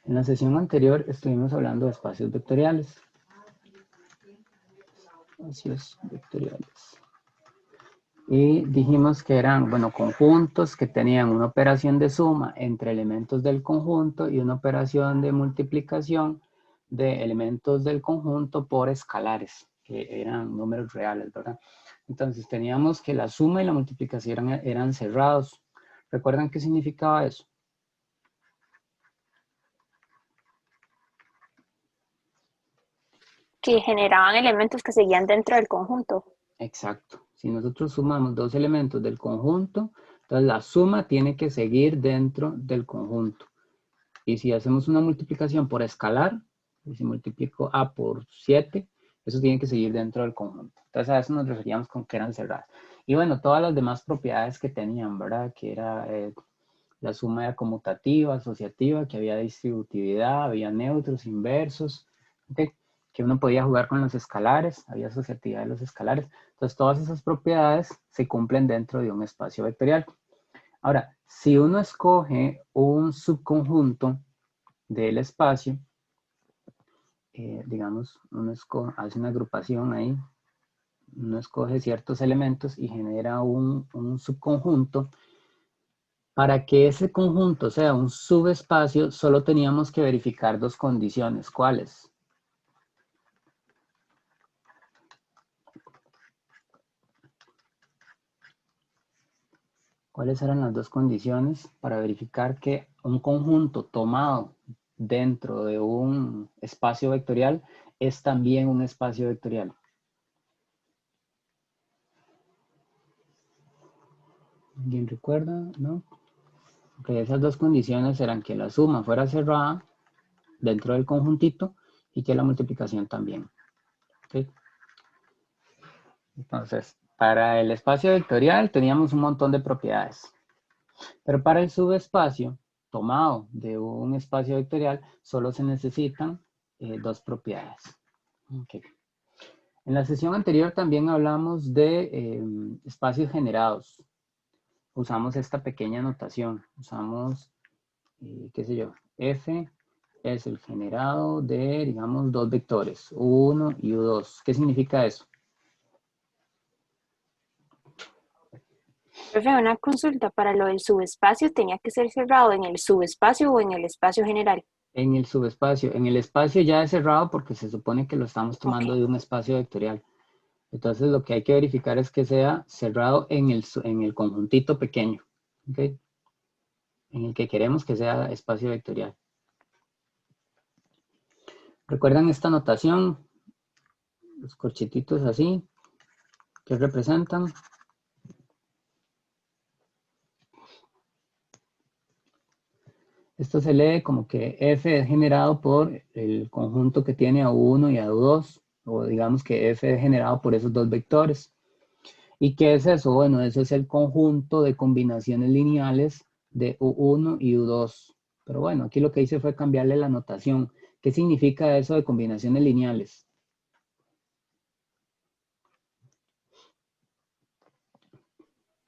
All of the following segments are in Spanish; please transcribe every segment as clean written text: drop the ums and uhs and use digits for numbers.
En la sesión anterior estuvimos hablando de espacios vectoriales. Espacios vectoriales. Y dijimos que eran, bueno, conjuntos que tenían una operación de suma entre elementos del conjunto y una operación de multiplicación de elementos del conjunto por escalares, que eran números reales, ¿verdad? Entonces teníamos que la suma y la multiplicación eran cerrados. ¿Recuerdan qué significaba eso? Que generaban elementos que seguían dentro del conjunto. Exacto. Si nosotros sumamos dos elementos del conjunto, entonces la suma tiene que seguir dentro del conjunto. Y si hacemos una multiplicación por escalar, si multiplico A por 7, eso tiene que seguir dentro del conjunto. Entonces a eso nos referíamos con que eran cerradas. Y bueno, todas las demás propiedades que tenían, ¿verdad? Que era la suma era conmutativa, asociativa, que había distributividad, había neutros, inversos, ¿okay? Que uno podía jugar con los escalares, había asociatividad de los escalares. Entonces todas esas propiedades se cumplen dentro de un espacio vectorial. Ahora, si uno escoge un subconjunto del espacio, digamos, uno hace una agrupación ahí, uno escoge ciertos elementos y genera un subconjunto. Para que ese conjunto sea un subespacio, solo teníamos que verificar dos condiciones. ¿Cuáles? ¿Cuáles eran las dos condiciones para verificar que un conjunto tomado dentro de un espacio vectorial es también un espacio vectorial? ¿Alguien recuerda? ¿No? Okay, esas dos condiciones eran que la suma fuera cerrada dentro del conjuntito y que la multiplicación también. ¿Okay? Entonces, para el espacio vectorial teníamos un montón de propiedades. Pero para el subespacio tomado de un espacio vectorial solo se necesitan dos propiedades. Okay. En la sesión anterior también hablamos de espacios generados. Usamos esta pequeña notación. Usamos, qué sé yo, F es el generado de, digamos, dos vectores, U1 y U2. ¿Qué significa eso? Profe, una consulta para lo del subespacio tenía que ser cerrado en el subespacio o en el espacio general. En el subespacio. En el espacio ya es cerrado porque se supone que lo estamos Ok. tomando de un espacio vectorial. Entonces lo que hay que verificar es que sea cerrado en el conjuntito pequeño, ¿okay? En el que queremos que sea espacio vectorial. ¿Recuerdan esta notación? Los corchetitos así, ¿qué representan? Esto se lee como que F es generado por el conjunto que tiene a U1 y a U2, o digamos que F es generado por esos dos vectores. ¿Y qué es eso? Bueno, eso es el conjunto de combinaciones lineales de U1 y U2. Pero bueno, aquí lo que hice fue cambiarle la notación. ¿Qué significa eso de combinaciones lineales?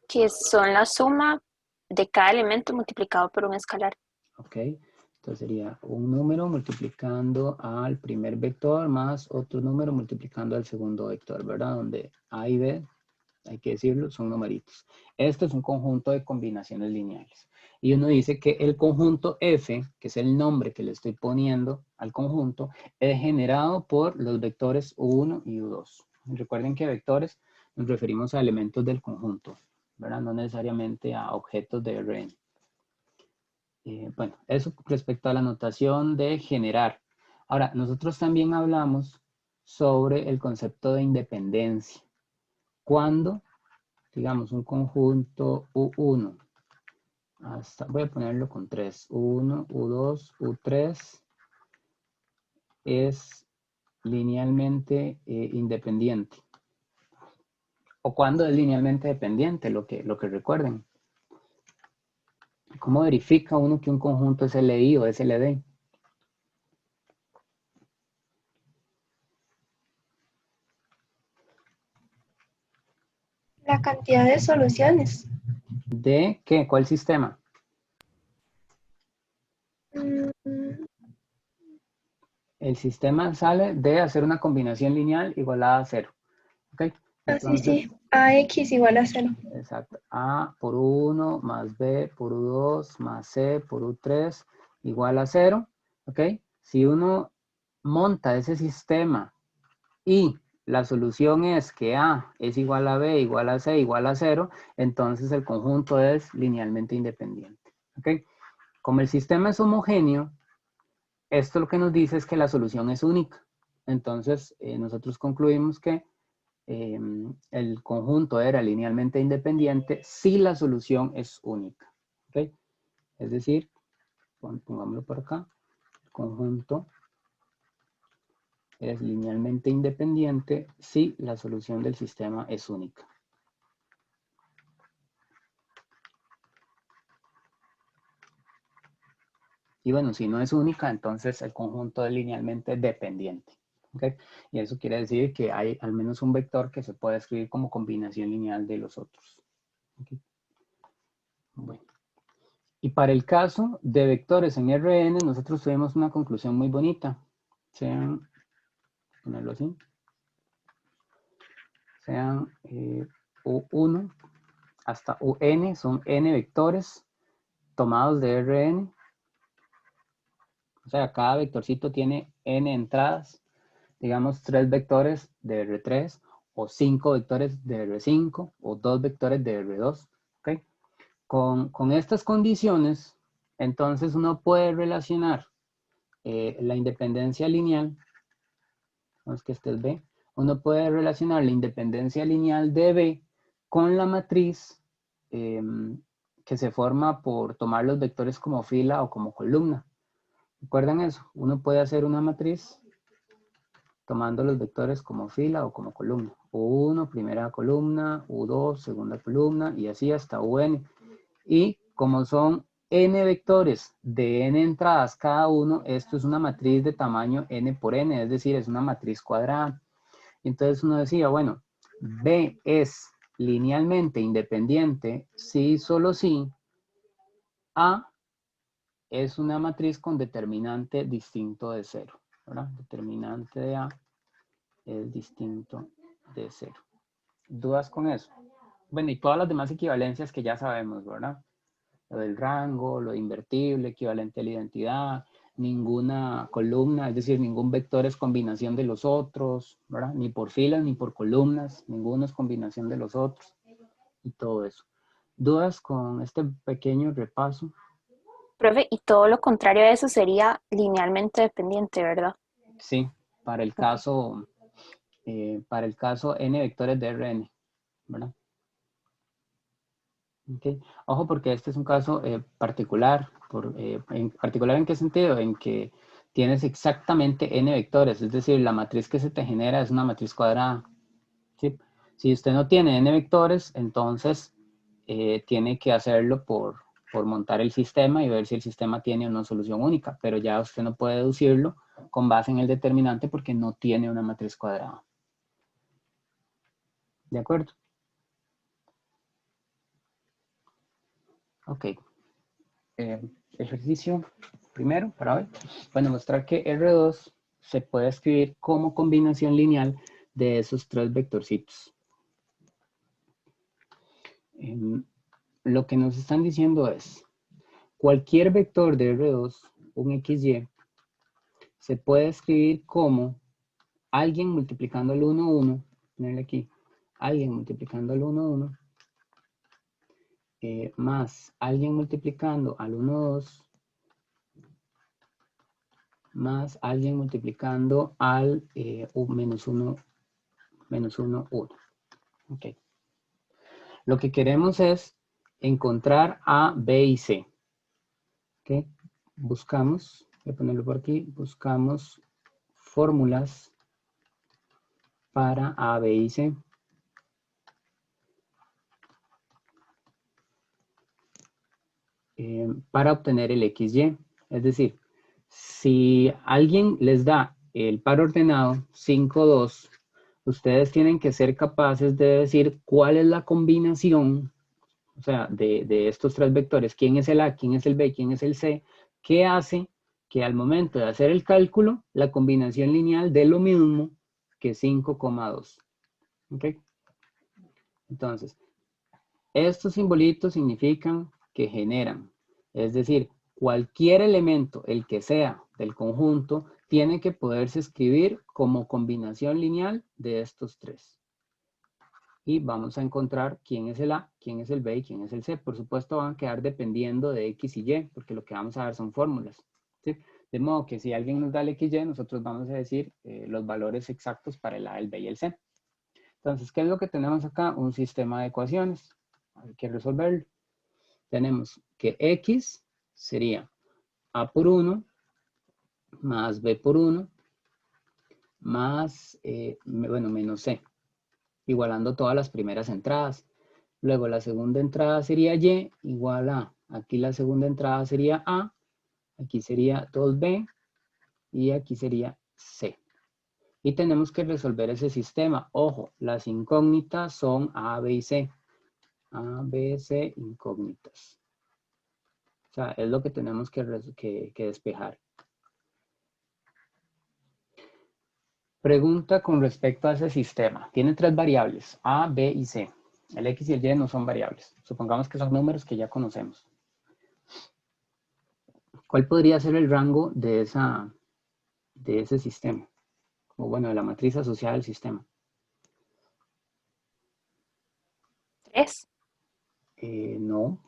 Que son la suma de cada elemento multiplicado por un escalar. ¿Ok? Entonces sería un número multiplicando al primer vector más otro número multiplicando al segundo vector, ¿verdad? Donde A y B, hay que decirlo, son numeritos. Esto es un conjunto de combinaciones lineales. Y uno dice que el conjunto F, que es el nombre que le estoy poniendo al conjunto, es generado por los vectores U1 y U2. Recuerden que vectores nos referimos a elementos del conjunto, ¿verdad? No necesariamente a objetos de Rn. Bueno, eso respecto a la notación de generar. Ahora, nosotros también hablamos sobre el concepto de independencia. Cuando, digamos, un conjunto U1, voy a ponerlo con 3, U1, U2, U3, es linealmente independiente. O cuando es linealmente dependiente, lo que recuerden. ¿Cómo verifica uno que un conjunto es LI o SLD? La cantidad de soluciones. ¿De qué? ¿Cuál sistema? Mm, El sistema sale de hacer una combinación lineal igualada a 0. ¿Ok? Así sí. AX igual a 0. Exacto. A por U1 más B por U2 más C por U3 igual a 0. ¿Ok? Si uno monta ese sistema y la solución es que A es igual a B igual a C igual a 0, entonces el conjunto es linealmente independiente. ¿Ok? Como el sistema es homogéneo, esto lo que nos dice es que la solución es única. Entonces, nosotros concluimos que el conjunto era linealmente independiente si la solución es única. ¿Okay? Es decir, pongámoslo por acá, el conjunto es linealmente independiente si la solución del sistema es única. Y bueno, si no es única, entonces el conjunto es linealmente dependiente. ¿Okay? Y eso quiere decir que hay al menos un vector que se puede escribir como combinación lineal de los otros. ¿Okay? Bueno. Y para el caso de vectores en Rn, nosotros tuvimos una conclusión muy bonita. Sean, ponerlo así, sean U1 hasta UN, son n vectores tomados de Rn. O sea, cada vectorcito tiene n entradas, digamos 3 vectores de R3, o 5 vectores de R5, o 2 vectores de R2. ¿Okay? Con estas condiciones, entonces uno puede relacionar la independencia lineal, vamos que este es B, uno puede relacionar la independencia lineal de B con la matriz que se forma por tomar los vectores como fila o como columna. ¿Recuerdan eso? Uno puede hacer una matriz tomando los vectores como fila o como columna. U1, primera columna, U2, segunda columna, y así hasta UN. Y como son n vectores de n entradas cada uno, esto es una matriz de tamaño n por n, es decir, es una matriz cuadrada. Entonces uno decía, bueno, B es linealmente independiente si solo si A es una matriz con determinante distinto de 0, ¿verdad? Determinante de A es distinto de 0. ¿Dudas con eso? Bueno, y todas las demás equivalencias que ya sabemos, ¿verdad? Lo del rango, lo de invertible, equivalente a la identidad, ninguna columna, es decir, ningún vector es combinación de los otros, ¿verdad? Ni por filas ni por columnas, ninguno es combinación de los otros y todo eso. ¿Dudas con este pequeño repaso? Profe, y todo lo contrario a eso sería linealmente dependiente, ¿verdad? Sí, para el caso n vectores de Rn, ¿verdad? Okay. Ojo, porque este es un caso particular. ¿En particular en qué sentido? En que tienes exactamente n vectores, es decir, la matriz que se te genera es una matriz cuadrada. ¿Sí? Si usted no tiene n vectores, entonces tiene que hacerlo por montar el sistema y ver si el sistema tiene una solución única, pero ya usted no puede deducirlo con base en el determinante porque no tiene una matriz cuadrada. ¿De acuerdo? Ok. Ejercicio primero para hoy. Bueno, mostrar que R2 se puede escribir como combinación lineal de esos 3 vectorcitos. Lo que nos están diciendo es, cualquier vector de R2, un XY, se puede escribir como alguien multiplicando el 1, 1, ponerle aquí, alguien multiplicando el 1, 1, más alguien multiplicando al 1, 2, más alguien multiplicando al menos 1, 1. Ok. Lo que queremos es encontrar A, B y C. Ok. Buscamos, voy a ponerlo por aquí, buscamos fórmulas para A, B y C. Para obtener el XY. Es decir, si alguien les da el par ordenado 5, 2, ustedes tienen que ser capaces de decir cuál es la combinación, o sea, de estos 3 vectores, quién es el A, quién es el B, quién es el C, que hace que al momento de hacer el cálculo, la combinación lineal dé lo mismo que 5,2. ¿Ok? Entonces, estos simbolitos significan que generan. Es decir, cualquier elemento, el que sea del conjunto, tiene que poderse escribir como combinación lineal de estos tres. Y vamos a encontrar quién es el A, quién es el B y quién es el C. Por supuesto van a quedar dependiendo de X y Y, porque lo que vamos a ver son fórmulas. ¿Sí? De modo que si alguien nos da el X y, nosotros vamos a decir los valores exactos para el A, el B y el C. Entonces, ¿qué es lo que tenemos acá? Un sistema de ecuaciones. Hay que resolverlo. Tenemos que X sería A por 1 más B por 1 más, menos C, igualando todas las primeras entradas. Luego la segunda entrada sería Y igual a, aquí la segunda entrada sería A, aquí sería 2B y aquí sería C. Y tenemos que resolver ese sistema. Ojo, las incógnitas son A, B y C. A, B, C, incógnitas. O sea, es lo que tenemos que despejar. Pregunta con respecto a ese sistema. Tiene tres variables, A, B y C. El X y el Y no son variables. Supongamos que son números que ya conocemos. ¿Cuál podría ser el rango de ese sistema? O bueno, de la matriz asociada al sistema. 3. No.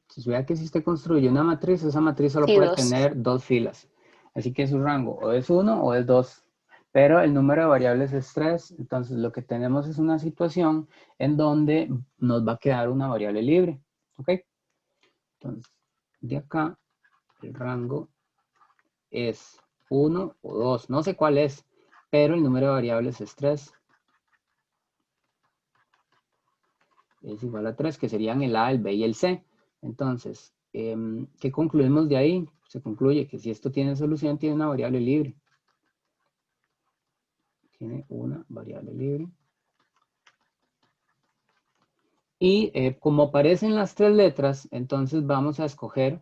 Si vea que si usted construye una matriz, esa matriz solo Sí, puede 2. tener dos filas. Así que su rango o es 1 o es 2. Pero el número de variables es 3. Entonces lo que tenemos es una situación en donde nos va a quedar una variable libre. ¿Ok? Entonces, de acá, el rango es 1 o 2. No sé cuál es, pero el número de variables es 3. Es igual a 3, que serían el A, el B y el C. Entonces, ¿qué concluimos de ahí? Se concluye que si esto tiene solución, tiene una variable libre. Tiene una variable libre. Y como aparecen las tres letras, entonces vamos a escoger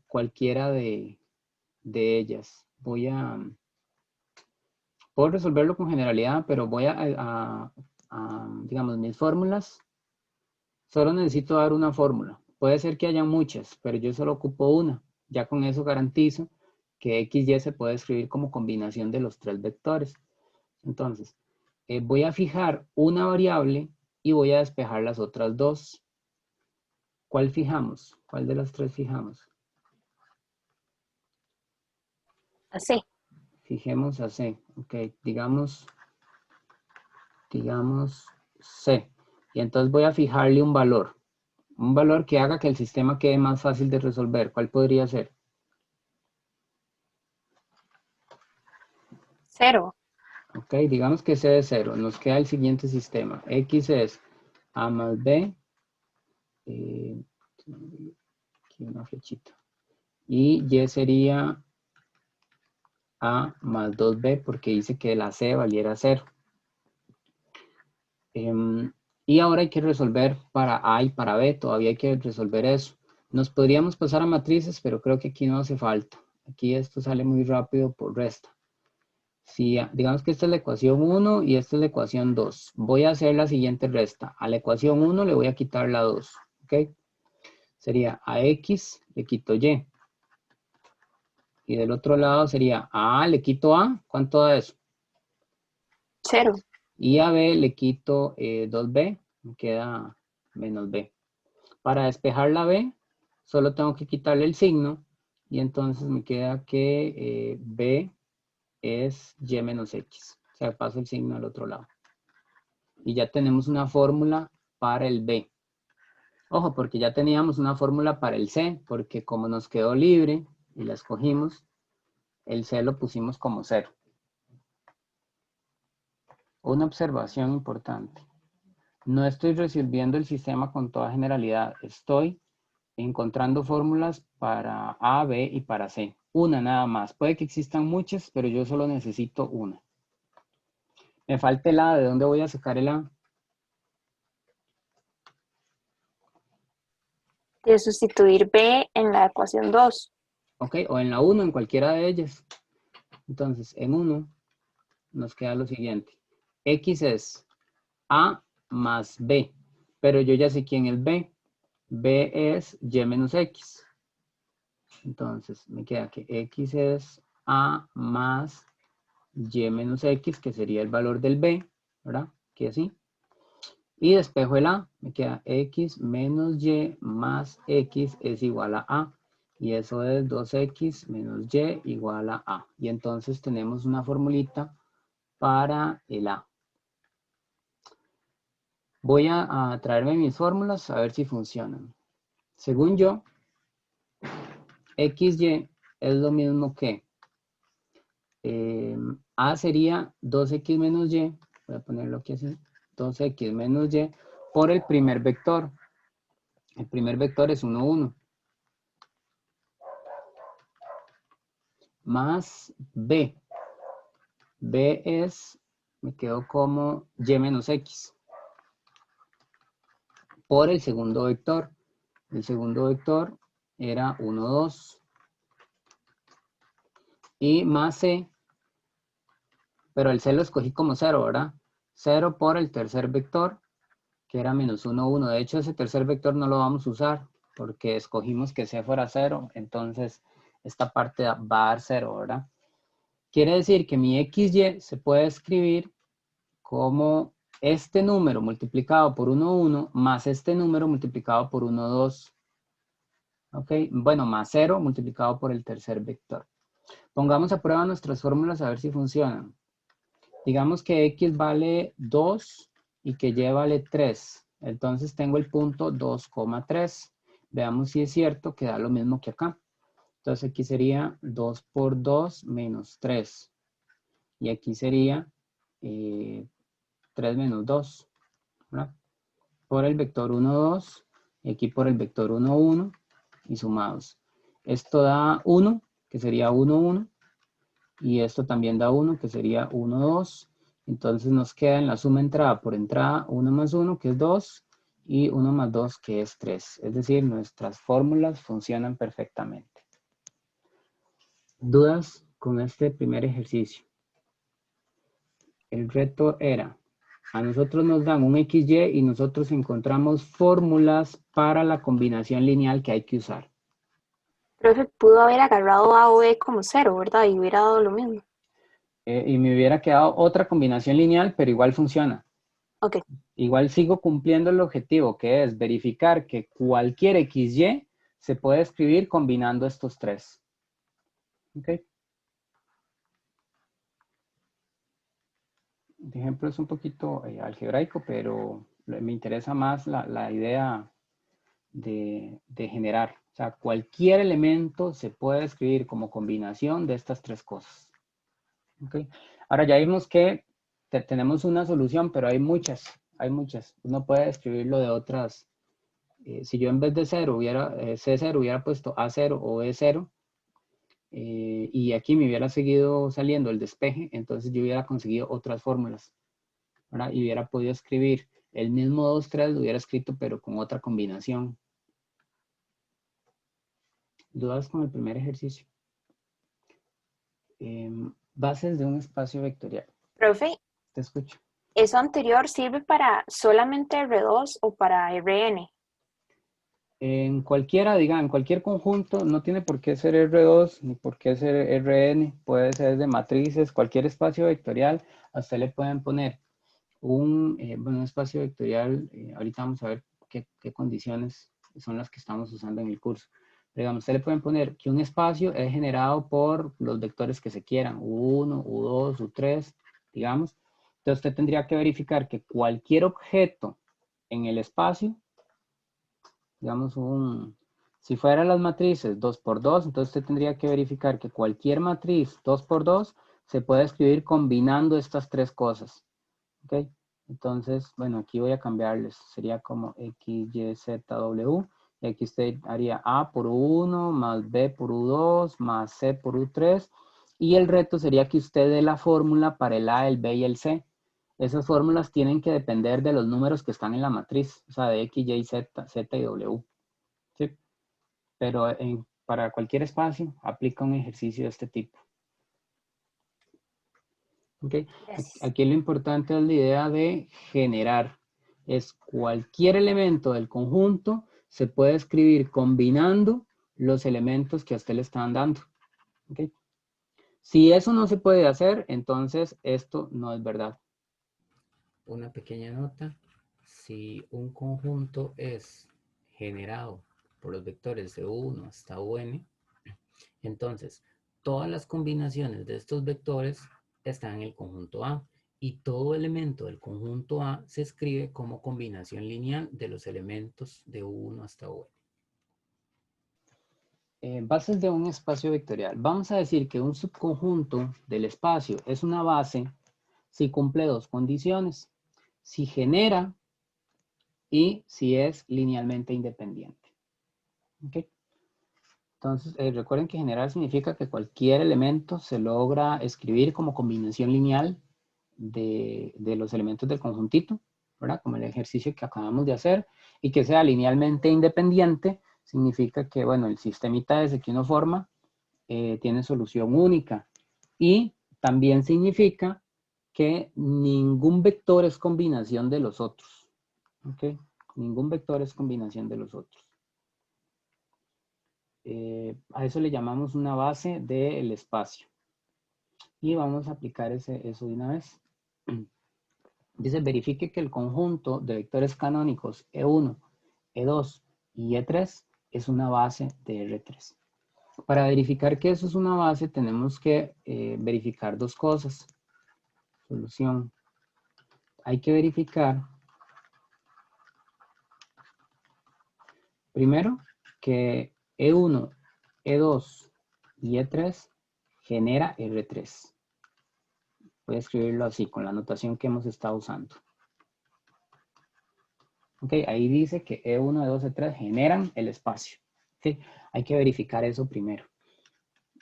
cualquiera de ellas. Puedo resolverlo con generalidad, pero voy digamos, mis fórmulas. Solo necesito dar una fórmula. Puede ser que haya muchas, pero yo solo ocupo una. Ya con eso garantizo que X, Y se puede escribir como combinación de los tres vectores. Entonces, voy a fijar una variable y voy a despejar las otras dos. ¿Cuál fijamos? ¿Cuál de las tres fijamos? Así. Fijemos a C. Ok, digamos C. Y entonces voy a fijarle un valor. Un valor que haga que el sistema quede más fácil de resolver. ¿Cuál podría ser? 0. Ok, digamos que C es 0. Nos queda el siguiente sistema. X es A más B. Aquí una flechita. Y Y sería A más 2B porque dice que la C valiera 0. Y ahora hay que resolver para A y para B. Todavía hay que resolver eso. Nos podríamos pasar a matrices, pero creo que aquí no hace falta. Aquí esto sale muy rápido por resta. Si, digamos que esta es la ecuación 1 y esta es la ecuación 2. Voy a hacer la siguiente resta. A la ecuación 1 le voy a quitar la 2. ¿Ok? Sería a X le quito Y. Y del otro lado sería a A le quito A. ¿Cuánto da eso? 0. Y a B le quito 2B. Me queda menos B. Para despejar la B, solo tengo que quitarle el signo. Y entonces me queda que B es Y menos X. O sea, paso el signo al otro lado. Y ya tenemos una fórmula para el B. Ojo, porque ya teníamos una fórmula para el C, porque como nos quedó libre y la escogimos, el C lo pusimos como 0. Una observación importante. No estoy resolviendo el sistema con toda generalidad. Estoy encontrando fórmulas para A, B y para C. Una nada más. Puede que existan muchas, pero yo solo necesito una. Me falta el A. ¿De dónde voy a sacar el A? De sustituir B en la ecuación 2. ¿Ok? O en la 1, en cualquiera de ellas. Entonces, en 1 nos queda lo siguiente. X es A más B. Pero yo ya sé quién es B. B es Y menos X. Entonces, me queda que X es A más Y menos X, que sería el valor del B, ¿verdad? Que así. Y despejo el A, me queda X menos Y más X es igual a A. Y eso es 2X menos Y igual a A. Y entonces tenemos una formulita para el A. Voy a traerme mis fórmulas a ver si funcionan. Según yo, XY es lo mismo que A sería 2X menos Y. Voy a ponerlo aquí así. 2X menos Y por el primer vector. El primer vector es 1, 1. Más B. B es, me quedo como Y menos X. Por el segundo vector. El segundo vector era 1, 2. Y más C. Pero el C lo escogí como 0, ¿verdad? 0 por el tercer vector, que era menos 1, 1. De hecho, ese tercer vector no lo vamos a usar, porque escogimos que C fuera 0. Entonces, esta parte va a dar 0, ¿verdad? Quiere decir que mi XY se puede escribir como este número multiplicado por 1, 1, más este número multiplicado por 1, 2. ¿Ok? Bueno, más 0 multiplicado por el tercer vector. Pongamos a prueba nuestras fórmulas a ver si funcionan. Digamos que X vale 2 y que Y vale 3. Entonces tengo el punto 2,3. Veamos si es cierto que da lo mismo que acá. Entonces aquí sería 2 por 2 menos 3. Y aquí sería 3 menos 2. ¿Verdad? Por el vector 1, 2. Y aquí por el vector 1, 1. Y sumados. Esto da 1, que sería 1, 1. Y esto también da 1, que sería 1, 2. Entonces nos queda en la suma entrada por entrada 1 más 1, que es 2, y 1 más 2, que es 3. Es decir, nuestras fórmulas funcionan perfectamente. ¿Dudas con este primer ejercicio? El reto era, a nosotros nos dan un XY y nosotros encontramos fórmulas para la combinación lineal que hay que usar. Profe, pudo haber agarrado A o B como 0, ¿verdad? Y hubiera dado lo mismo. Y me hubiera quedado otra combinación lineal, pero igual funciona. Ok. Igual sigo cumpliendo el objetivo, que es verificar que cualquier XY se puede escribir combinando estos tres. ¿Ok? El ejemplo es un poquito algebraico, pero me interesa más la idea de generar. O sea, cualquier elemento se puede escribir como combinación de estas tres cosas. ¿Ok? Ahora ya vimos que tenemos una solución, pero hay muchas. Hay muchas. Uno puede escribirlo de otras. Si yo en vez de 0 hubiera, C0 hubiera puesto A0 o E0, y aquí me hubiera seguido saliendo el despeje, entonces yo hubiera conseguido otras fórmulas, ¿verdad? Y hubiera podido escribir el mismo 2, 3, lo hubiera escrito, pero con otra combinación. ¿Dudas con el primer ejercicio? Bases de un espacio vectorial. Profe, Te escucho. ¿eso anterior sirve para solamente R2 o para Rn? En cualquiera, diga, en cualquier conjunto, no tiene por qué ser R2 ni por qué ser Rn, puede ser de matrices, cualquier espacio vectorial, a usted le pueden poner un espacio vectorial. Ahorita vamos a ver qué condiciones son las que estamos usando en el curso. Pero digamos, usted le pueden poner que un espacio es generado por los vectores que se quieran, U1, U2, U3, digamos. Entonces usted tendría que verificar que cualquier objeto en el espacio, digamos, si fueran las matrices 2×2, entonces usted tendría que verificar que cualquier matriz 2×2 se puede escribir combinando estas tres cosas. ¿Ok? Entonces, bueno, aquí voy a cambiarles. Sería como X, Y, Z, W. Y aquí usted haría A por U1, más B por U2, más C por U3. Y el reto sería que usted dé la fórmula para el A, el B y el C. Esas fórmulas tienen que depender de los números que están en la matriz. O sea, de X, Y, Z, Z y W. ¿Sí? Pero para cualquier espacio, aplica un ejercicio de este tipo. ¿Okay? Gracias. Aquí lo importante es la idea de generar. Es cualquier elemento del conjunto se puede escribir combinando los elementos que a usted le están dando. ¿Okay? Si eso no se puede hacer, entonces esto no es verdad. Una pequeña nota. Si un conjunto es generado por los vectores de 1 hasta un, entonces todas las combinaciones de estos vectores están en el conjunto A y todo elemento del conjunto A se escribe como combinación lineal de los elementos de 1 hasta un. Bases de un espacio vectorial. Vamos a decir que un subconjunto del espacio es una base si cumple dos condiciones. Si genera y si es linealmente independiente. ¿Okay? Entonces, recuerden que generar significa que cualquier elemento se logra escribir como combinación lineal de los elementos del conjuntito, ¿verdad? Como el ejercicio que acabamos de hacer, y que sea linealmente independiente, significa que, bueno, el sistemita ese que uno forma tiene solución única. Y también significa que ningún vector es combinación de los otros. ¿Ok? Ningún vector es combinación de los otros. A eso le llamamos una base del espacio. Y vamos a aplicar eso de una vez. Dice, verifique que el conjunto de vectores canónicos E1, E2 y E3 es una base de R3. Para verificar que eso es una base, tenemos que verificar dos cosas. Solución. Hay que verificar, primero, que E1, E2 y E3 genera R3. Voy a escribirlo así, con la notación que hemos estado usando. Ok, ahí dice que E1, E2, E3 generan el espacio. ¿Sí? Hay que verificar eso primero.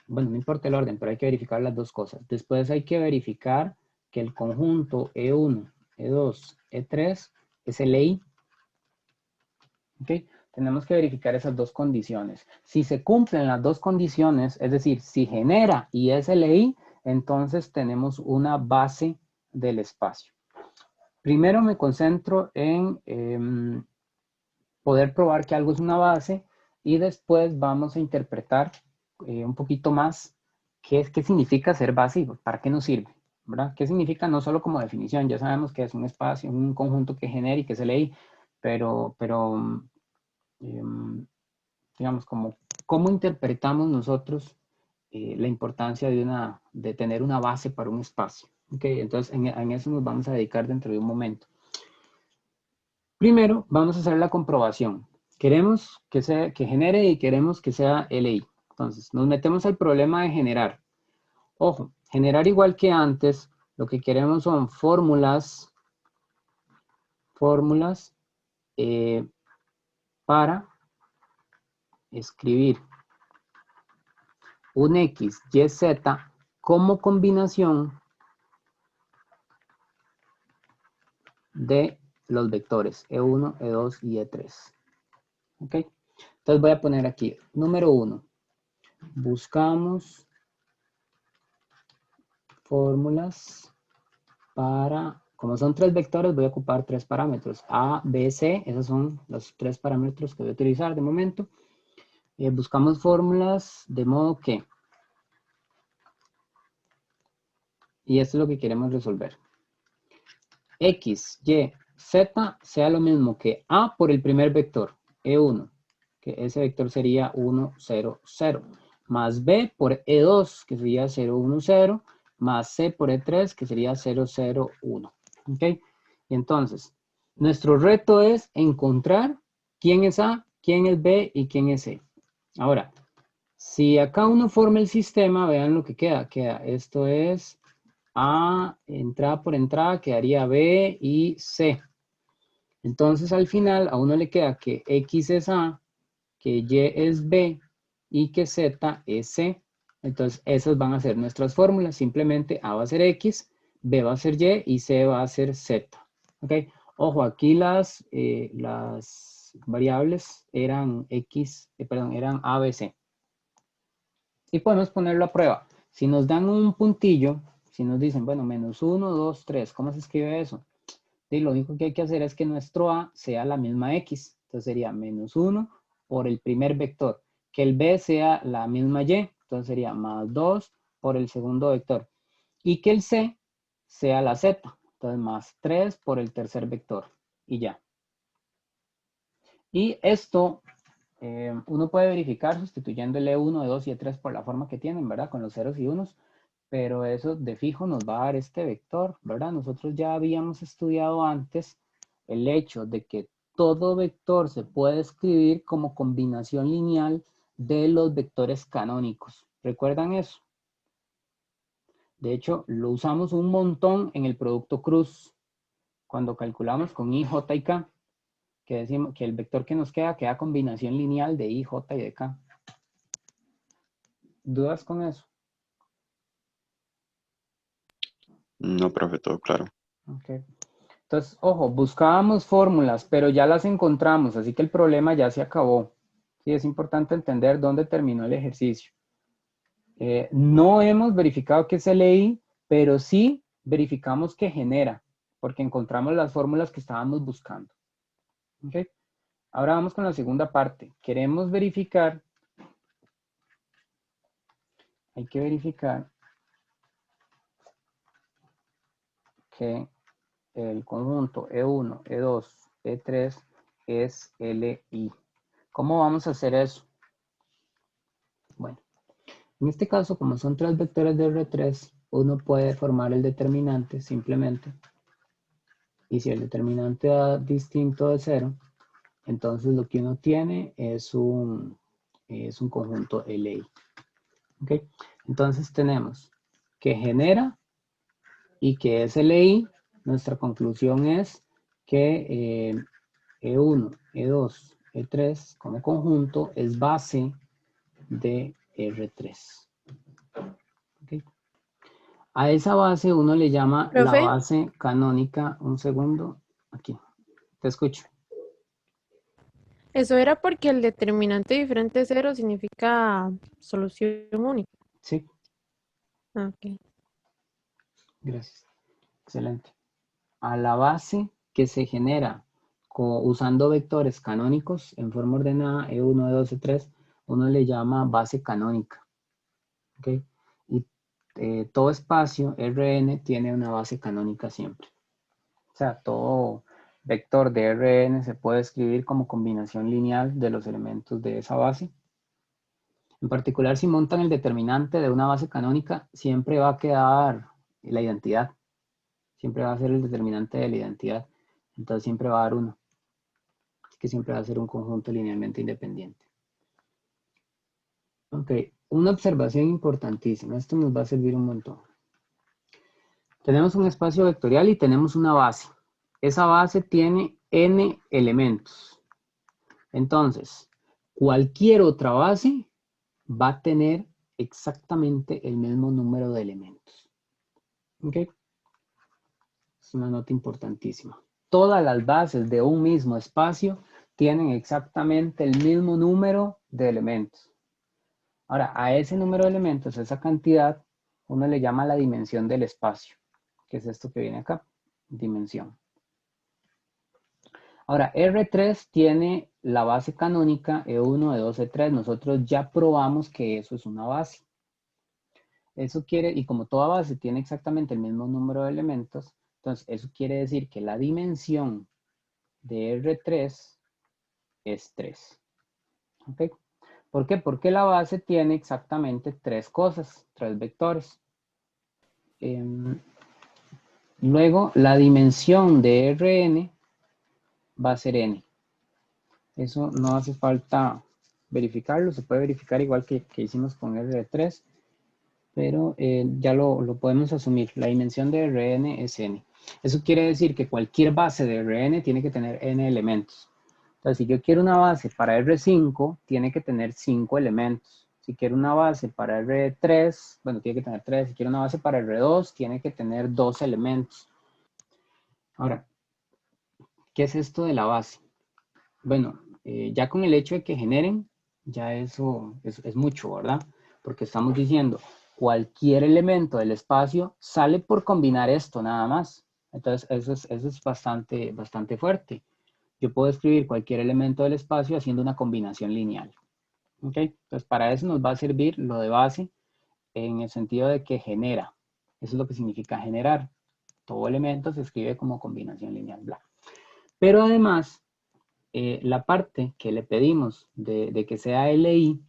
Bueno, no importa el orden, pero hay que verificar las dos cosas. Después hay que verificar que el conjunto E1, E2, E3 es LI. ¿Ok? Tenemos que verificar esas dos condiciones. Si se cumplen las dos condiciones, es decir, si genera y es LI, entonces tenemos una base del espacio. Primero me concentro en poder probar que algo es una base y después vamos a interpretar un poquito más qué significa ser base y para qué nos sirve, ¿verdad? ¿Qué significa? No solo como definición, ya sabemos que es un espacio, un conjunto que genera y que se lee, pero digamos, cómo interpretamos nosotros la importancia de tener una base para un espacio. ¿Okay? Entonces, en eso nos vamos a dedicar dentro de un momento. Primero, vamos a hacer la comprobación. Queremos que genere y queremos que sea LI. Entonces, nos metemos al problema de generar. Ojo, generar igual que antes, lo que queremos son fórmulas para escribir un X, Y, Z como combinación de los vectores E1, E2 y E3. ¿Ok? Entonces voy a poner aquí, número 1. Buscamos fórmulas para, como son tres vectores, voy a ocupar tres parámetros. A, B, C, esos son los tres parámetros que voy a utilizar de momento. Buscamos fórmulas de modo que, y esto es lo que queremos resolver. X, Y, Z sea lo mismo que A por el primer vector, E1, que ese vector sería 1, 0, 0, más B por E2, que sería 0, 1, 0, más C por E3, que sería 0, 0, 1. ¿Ok? Y entonces, nuestro reto es encontrar quién es A, quién es B y quién es C. Ahora, si acá uno forma el sistema, vean lo que queda. Esto es A, entrada por entrada, quedaría B y C. Entonces, al final, a uno le queda que X es A, que Y es B y que Z es C. Entonces, esas van a ser nuestras fórmulas. Simplemente A va a ser X, B va a ser Y y C va a ser Z. ¿Ok? Ojo, aquí las variables eran eran A, B, C. Y podemos ponerlo a prueba. Si nos dan un puntillo, si nos dicen, bueno, menos 1, 2, 3, ¿cómo se escribe eso? Y lo único que hay que hacer es que nuestro A sea la misma X. Entonces sería menos 1 por el primer vector. Que el B sea la misma Y. Entonces sería más 2 por el segundo vector. Y que el C sea la Z. Entonces más 3 por el tercer vector. Y ya. Y esto uno puede verificar sustituyendo el E1, E2 y E3 por la forma que tienen, ¿verdad? Con los ceros y unos. Pero eso de fijo nos va a dar este vector, ¿verdad? Nosotros ya habíamos estudiado antes el hecho de que todo vector se puede escribir como combinación lineal de los vectores canónicos. ¿Recuerdan eso? De hecho, lo usamos un montón en el producto cruz, cuando calculamos con I, J y K, que decimos que el vector que nos queda combinación lineal de I, J y de K. ¿Dudas con eso? No, profe, todo claro. Ok. Entonces, ojo, buscábamos fórmulas, pero ya las encontramos, así que el problema ya se acabó. Sí, es importante entender dónde terminó el ejercicio. No hemos verificado que es LI, pero sí verificamos que genera, porque encontramos las fórmulas que estábamos buscando. ¿Ok? Ahora vamos con la segunda parte. Queremos verificar, hay que verificar que el conjunto E1, E2, E3 es LI. ¿Cómo vamos a hacer eso? Bueno, en este caso, como son tres vectores de R3, uno puede formar el determinante simplemente. Y si el determinante da distinto de 0, entonces lo que uno tiene es un conjunto LI. ¿Okay? Entonces tenemos que genera y que es LI. Nuestra conclusión es que E1, E2, E3 como conjunto es base de R3. ¿Okay? A esa base uno le llama la ¿Profe? base canónica. Un segundo, aquí, te escucho. Eso era porque el determinante diferente de cero significa solución única. Sí, Ok. gracias. Excelente. A la base que se genera usando vectores canónicos en forma ordenada, E1, E2, E3, uno le llama base canónica. ¿Okay? Y todo espacio Rn tiene una base canónica siempre. O sea, todo vector de Rn se puede escribir como combinación lineal de los elementos de esa base. En particular, si montan el determinante de una base canónica, siempre va a quedar la identidad. Siempre va a ser el determinante de la identidad. Entonces siempre va a dar 1. Así que siempre va a ser un conjunto linealmente independiente. Ok, una observación importantísima. Esto nos va a servir un montón. Tenemos un espacio vectorial y tenemos una base. Esa base tiene n elementos. Entonces, cualquier otra base va a tener exactamente el mismo número de elementos. ¿Ok? Es una nota importantísima. Todas las bases de un mismo espacio tienen exactamente el mismo número de elementos. Ahora, a ese número de elementos, esa cantidad, uno le llama la dimensión del espacio, que es esto que viene acá, dimensión. Ahora, R3 tiene la base canónica E1, E2, E3. Nosotros ya probamos que eso es una base. Eso quiere, y como toda base tiene exactamente el mismo número de elementos, entonces eso quiere decir que la dimensión de R3 es 3. ¿Ok? ¿Por qué? Porque la base tiene exactamente 3 cosas, 3 vectores. Luego, la dimensión de Rn va a ser n. Eso no hace falta verificarlo, se puede verificar igual que hicimos con R3, pero ya lo podemos asumir. La dimensión de Rn es n. Eso quiere decir que cualquier base de Rn tiene que tener n elementos. Entonces, si yo quiero una base para R5, tiene que tener 5 elementos. Si quiero una base para R3, bueno, tiene que tener 3. Si quiero una base para R2, tiene que tener 2 elementos. Ahora, ¿qué es esto de la base? Bueno, ya con el hecho de que generen, ya eso es mucho, ¿verdad? porque estamos diciendo cualquier elemento del espacio sale por combinar esto nada más. Entonces, eso es bastante fuerte. Yo puedo escribir cualquier elemento del espacio haciendo una combinación lineal. ¿Ok? Entonces, para eso nos va a servir lo de base en el sentido de que genera. Eso es lo que significa generar. Todo elemento se escribe como combinación lineal. Bla. Pero además, la parte que le pedimos de que sea LI,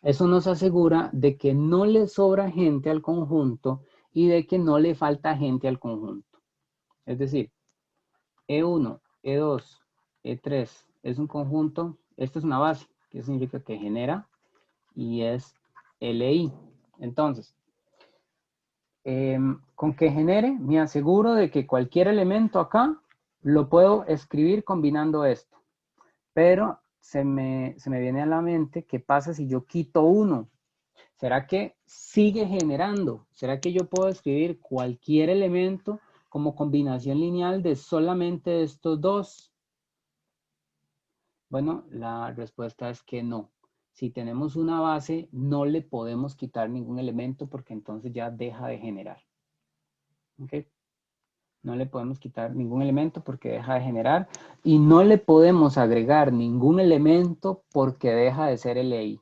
eso nos asegura de que no le sobra gente al conjunto y de que no le falta gente al conjunto. Es decir, E1, E2, E3 es un conjunto, esto es una base, que significa que genera y es LI. Entonces, con que genere, me aseguro de que cualquier elemento acá lo puedo escribir combinando esto. Pero se me viene a la mente, ¿qué pasa si yo quito uno? ¿Será que sigue generando? ¿Será que yo puedo escribir cualquier elemento como combinación lineal de solamente estos dos? Bueno, la respuesta es que no. Si tenemos una base, no le podemos quitar ningún elemento porque entonces ya deja de generar. ¿Ok? No le podemos quitar ningún elemento porque deja de generar. Y no le podemos agregar ningún elemento porque deja de ser LI.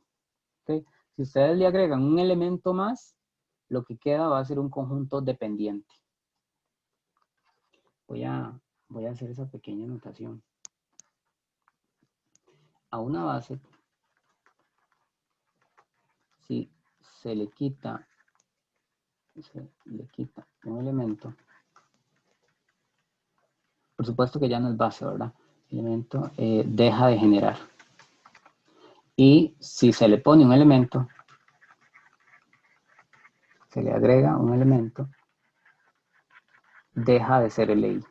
¿Okay? Si ustedes le agregan un elemento más, lo que queda va a ser un conjunto dependiente. Voy a hacer esa pequeña anotación. A una base, si se le quita un elemento, por supuesto que ya no es base, ¿verdad? El elemento deja de generar. Y si se le pone un elemento, se le agrega un elemento, deja de ser LI.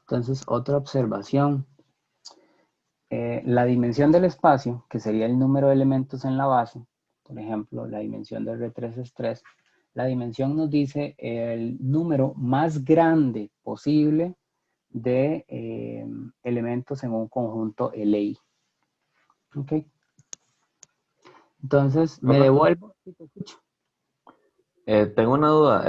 Entonces, otra observación. La dimensión del espacio, que sería el número de elementos en la base, por ejemplo, la dimensión de R3 es 3, la dimensión nos dice el número más grande posible de elementos en un conjunto LI. ¿Ok? Entonces, me devuelvo. ¿Sí te escucho? Tengo una duda,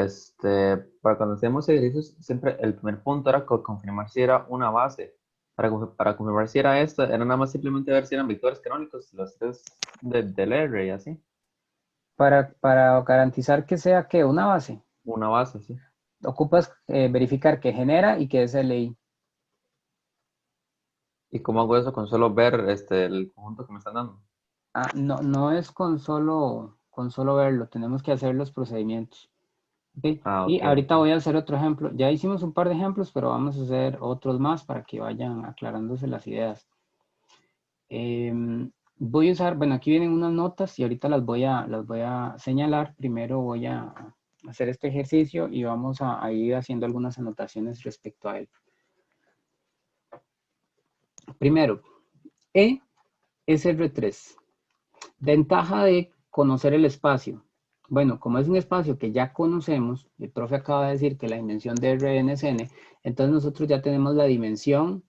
para cuando hacemos ejercicios, siempre el primer punto era confirmar si era una base. Para confirmar si era esta, era nada más simplemente ver si eran vectores canónicos, los tres del R y así. Para garantizar que sea ¿qué? Una base. Una base, sí. Ocupas verificar que genera y que es LI. ¿Y cómo hago eso con solo ver el conjunto que me están dando? Ah, no es con solo verlo, tenemos que hacer los procedimientos. ¿Okay? Ah, Y ok, ahorita ok. voy a hacer otro ejemplo. Ya hicimos un par de ejemplos, pero vamos a hacer otros más para que vayan aclarándose las ideas. Voy a usar, bueno, aquí vienen unas notas y ahorita las voy a señalar. Primero voy a hacer este ejercicio y vamos a ir haciendo algunas anotaciones respecto a él. Primero, E es R3. Ventaja de conocer el espacio. Bueno, como es un espacio que ya conocemos, el profe acaba de decir que la dimensión de R es N, entonces nosotros ya tenemos la dimensión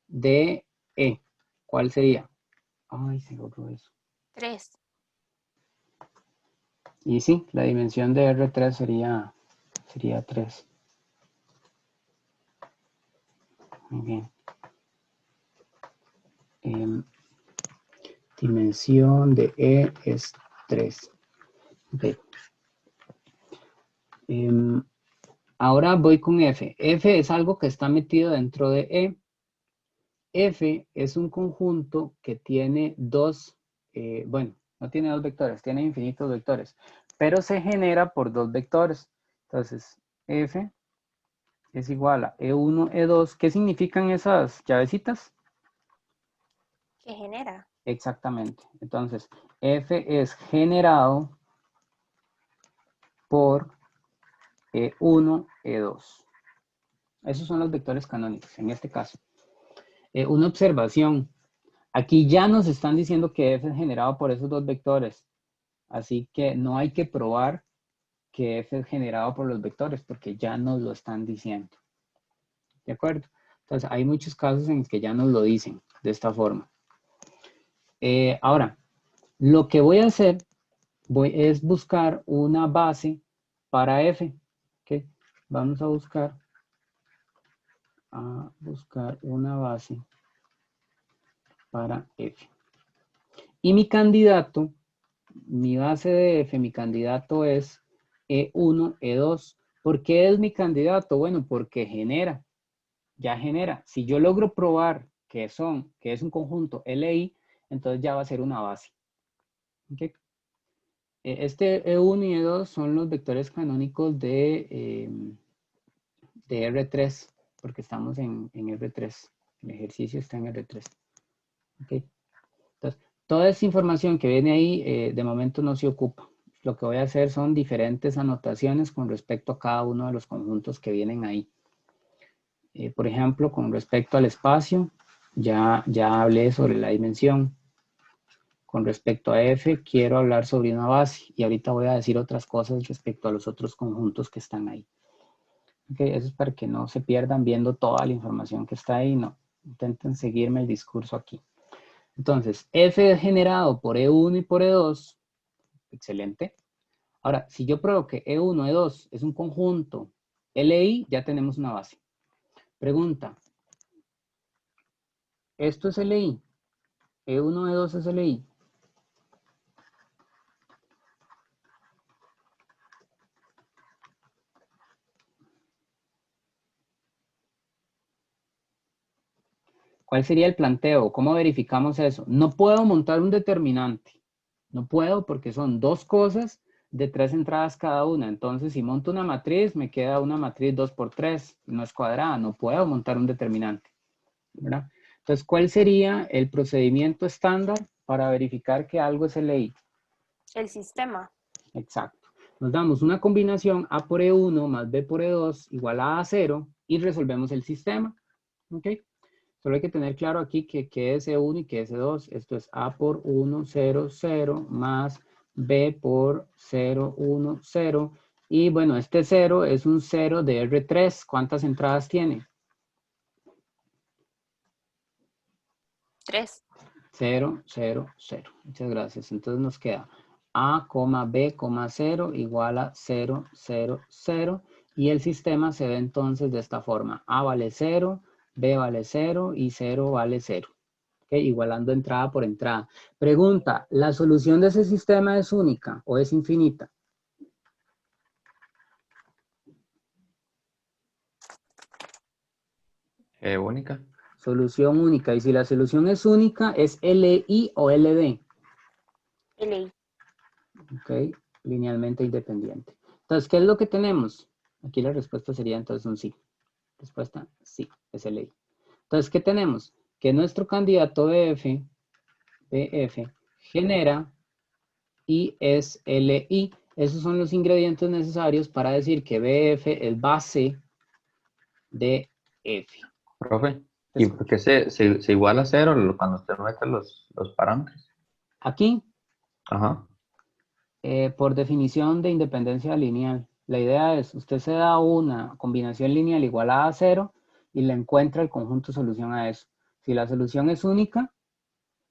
de E. ¿Cuál sería? Ay, se logró eso. 3. Y sí, la dimensión de R3 sería 3. Muy bien. Dimensión de E es 3. Okay. Ahora voy con F. F es algo que está metido dentro de E. F es un conjunto que tiene dos, bueno, no tiene dos vectores, tiene infinitos vectores, pero se genera por dos vectores. Entonces, F es igual a E1, E2. ¿Qué significan esas llavecitas? ¿Qué genera? Exactamente. Entonces, F es generado por E1, E2. Esos son los vectores canónicos en este caso. Una observación. Aquí ya nos están diciendo que F es generado por esos dos vectores. Así que no hay que probar que F es generado por los vectores porque ya nos lo están diciendo. ¿De acuerdo? Entonces hay muchos casos en que ya nos lo dicen de esta forma. Ahora, lo que voy a hacer es buscar una base para F. ¿Ok? Vamos a buscar una base para F. Y mi candidato, mi base de F, mi candidato es E1, E2. ¿Por qué es mi candidato? Bueno, porque genera, ya genera. Si yo logro probar que es un conjunto LI, entonces ya va a ser una base. ¿Okay? Este E1 y E2 son los vectores canónicos de R3, porque estamos en R3. El ejercicio está en R3. ¿Okay? Entonces, toda esa información que viene ahí, de momento no se ocupa. Lo que voy a hacer son diferentes anotaciones con respecto a cada uno de los conjuntos que vienen ahí. Por ejemplo, con respecto al espacio, ya hablé sobre la dimensión. Con respecto a F, quiero hablar sobre una base. Y ahorita voy a decir otras cosas respecto a los otros conjuntos que están ahí. Okay, eso es para que no se pierdan viendo toda la información que está ahí. No, intenten seguirme el discurso aquí. Entonces, F es generado por E1 y por E2. Excelente. Ahora, si yo pruebo que E1, E2 es un conjunto LI, ya tenemos una base. Pregunta. ¿Esto es LI? ¿E1, E2 es LI? ¿Cuál sería el planteo? ¿Cómo verificamos eso? No puedo montar un determinante. No puedo porque son dos cosas de 3 entradas cada una. Entonces, si monto una matriz, me queda una matriz 2×3. No es cuadrada. No puedo montar un determinante. ¿Verdad? Entonces, ¿cuál sería el procedimiento estándar para verificar que algo es LI? El sistema. Exacto. Nos damos una combinación A por E1 más B por E2 igual a A0 y resolvemos el sistema. ¿Ok? Solo hay que tener claro aquí que es E1 y que es E2. Esto es A por 1, 0, 0 más B por 0, 1, 0. Y bueno, este 0 es un 0 de R3. ¿Cuántas entradas tiene? 3. 0, 0, 0. Muchas gracias. Entonces nos queda A, B, 0 igual a 0, 0, 0. Y el sistema se ve entonces de esta forma. A vale 0, B vale 0 y 0 vale 0. ¿Okay? Igualando entrada por entrada. Pregunta, ¿la solución de ese sistema es única o es infinita? Única. Solución única. Y si la solución es única, ¿es LI o LD? LI. Ok, linealmente independiente. Entonces, ¿qué es lo que tenemos? Aquí la respuesta sería entonces un sí. Respuesta, sí, es LI. Entonces, ¿qué tenemos? Que nuestro candidato BF genera y es LI. Esos son los ingredientes necesarios para decir que BF es base de F. Profe, ¿y por qué se iguala a 0 cuando usted mete los parámetros? Aquí, Ajá. por definición de independencia lineal, la idea es, usted se da una combinación lineal igual a 0 y le encuentra el conjunto solución a eso. Si la solución es única,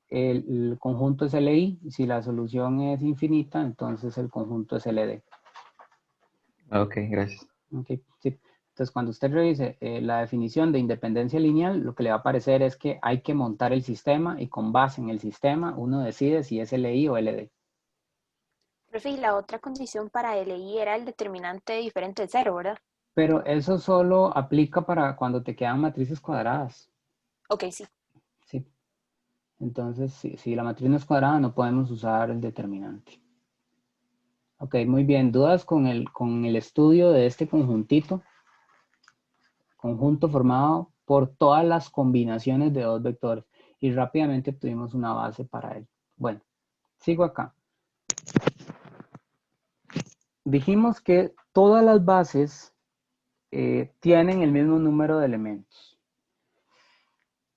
el conjunto es LI. Si la solución es infinita, entonces el conjunto es LD. Ok, gracias. Okay, sí. Entonces, cuando usted revise la definición de independencia lineal, lo que le va a aparecer es que hay que montar el sistema y con base en el sistema uno decide si es LI o LD. Profe, y la otra condición para LI era el determinante diferente de 0, ¿verdad? Pero eso solo aplica para cuando te quedan matrices cuadradas. Ok, sí. Sí. Entonces, si la matriz no es cuadrada, no podemos usar el determinante. Ok, muy bien. ¿Dudas con el estudio de este conjuntito? Conjunto formado por todas las combinaciones de dos vectores. Y rápidamente obtuvimos una base para él. Bueno, sigo acá. Dijimos que todas las bases tienen el mismo número de elementos.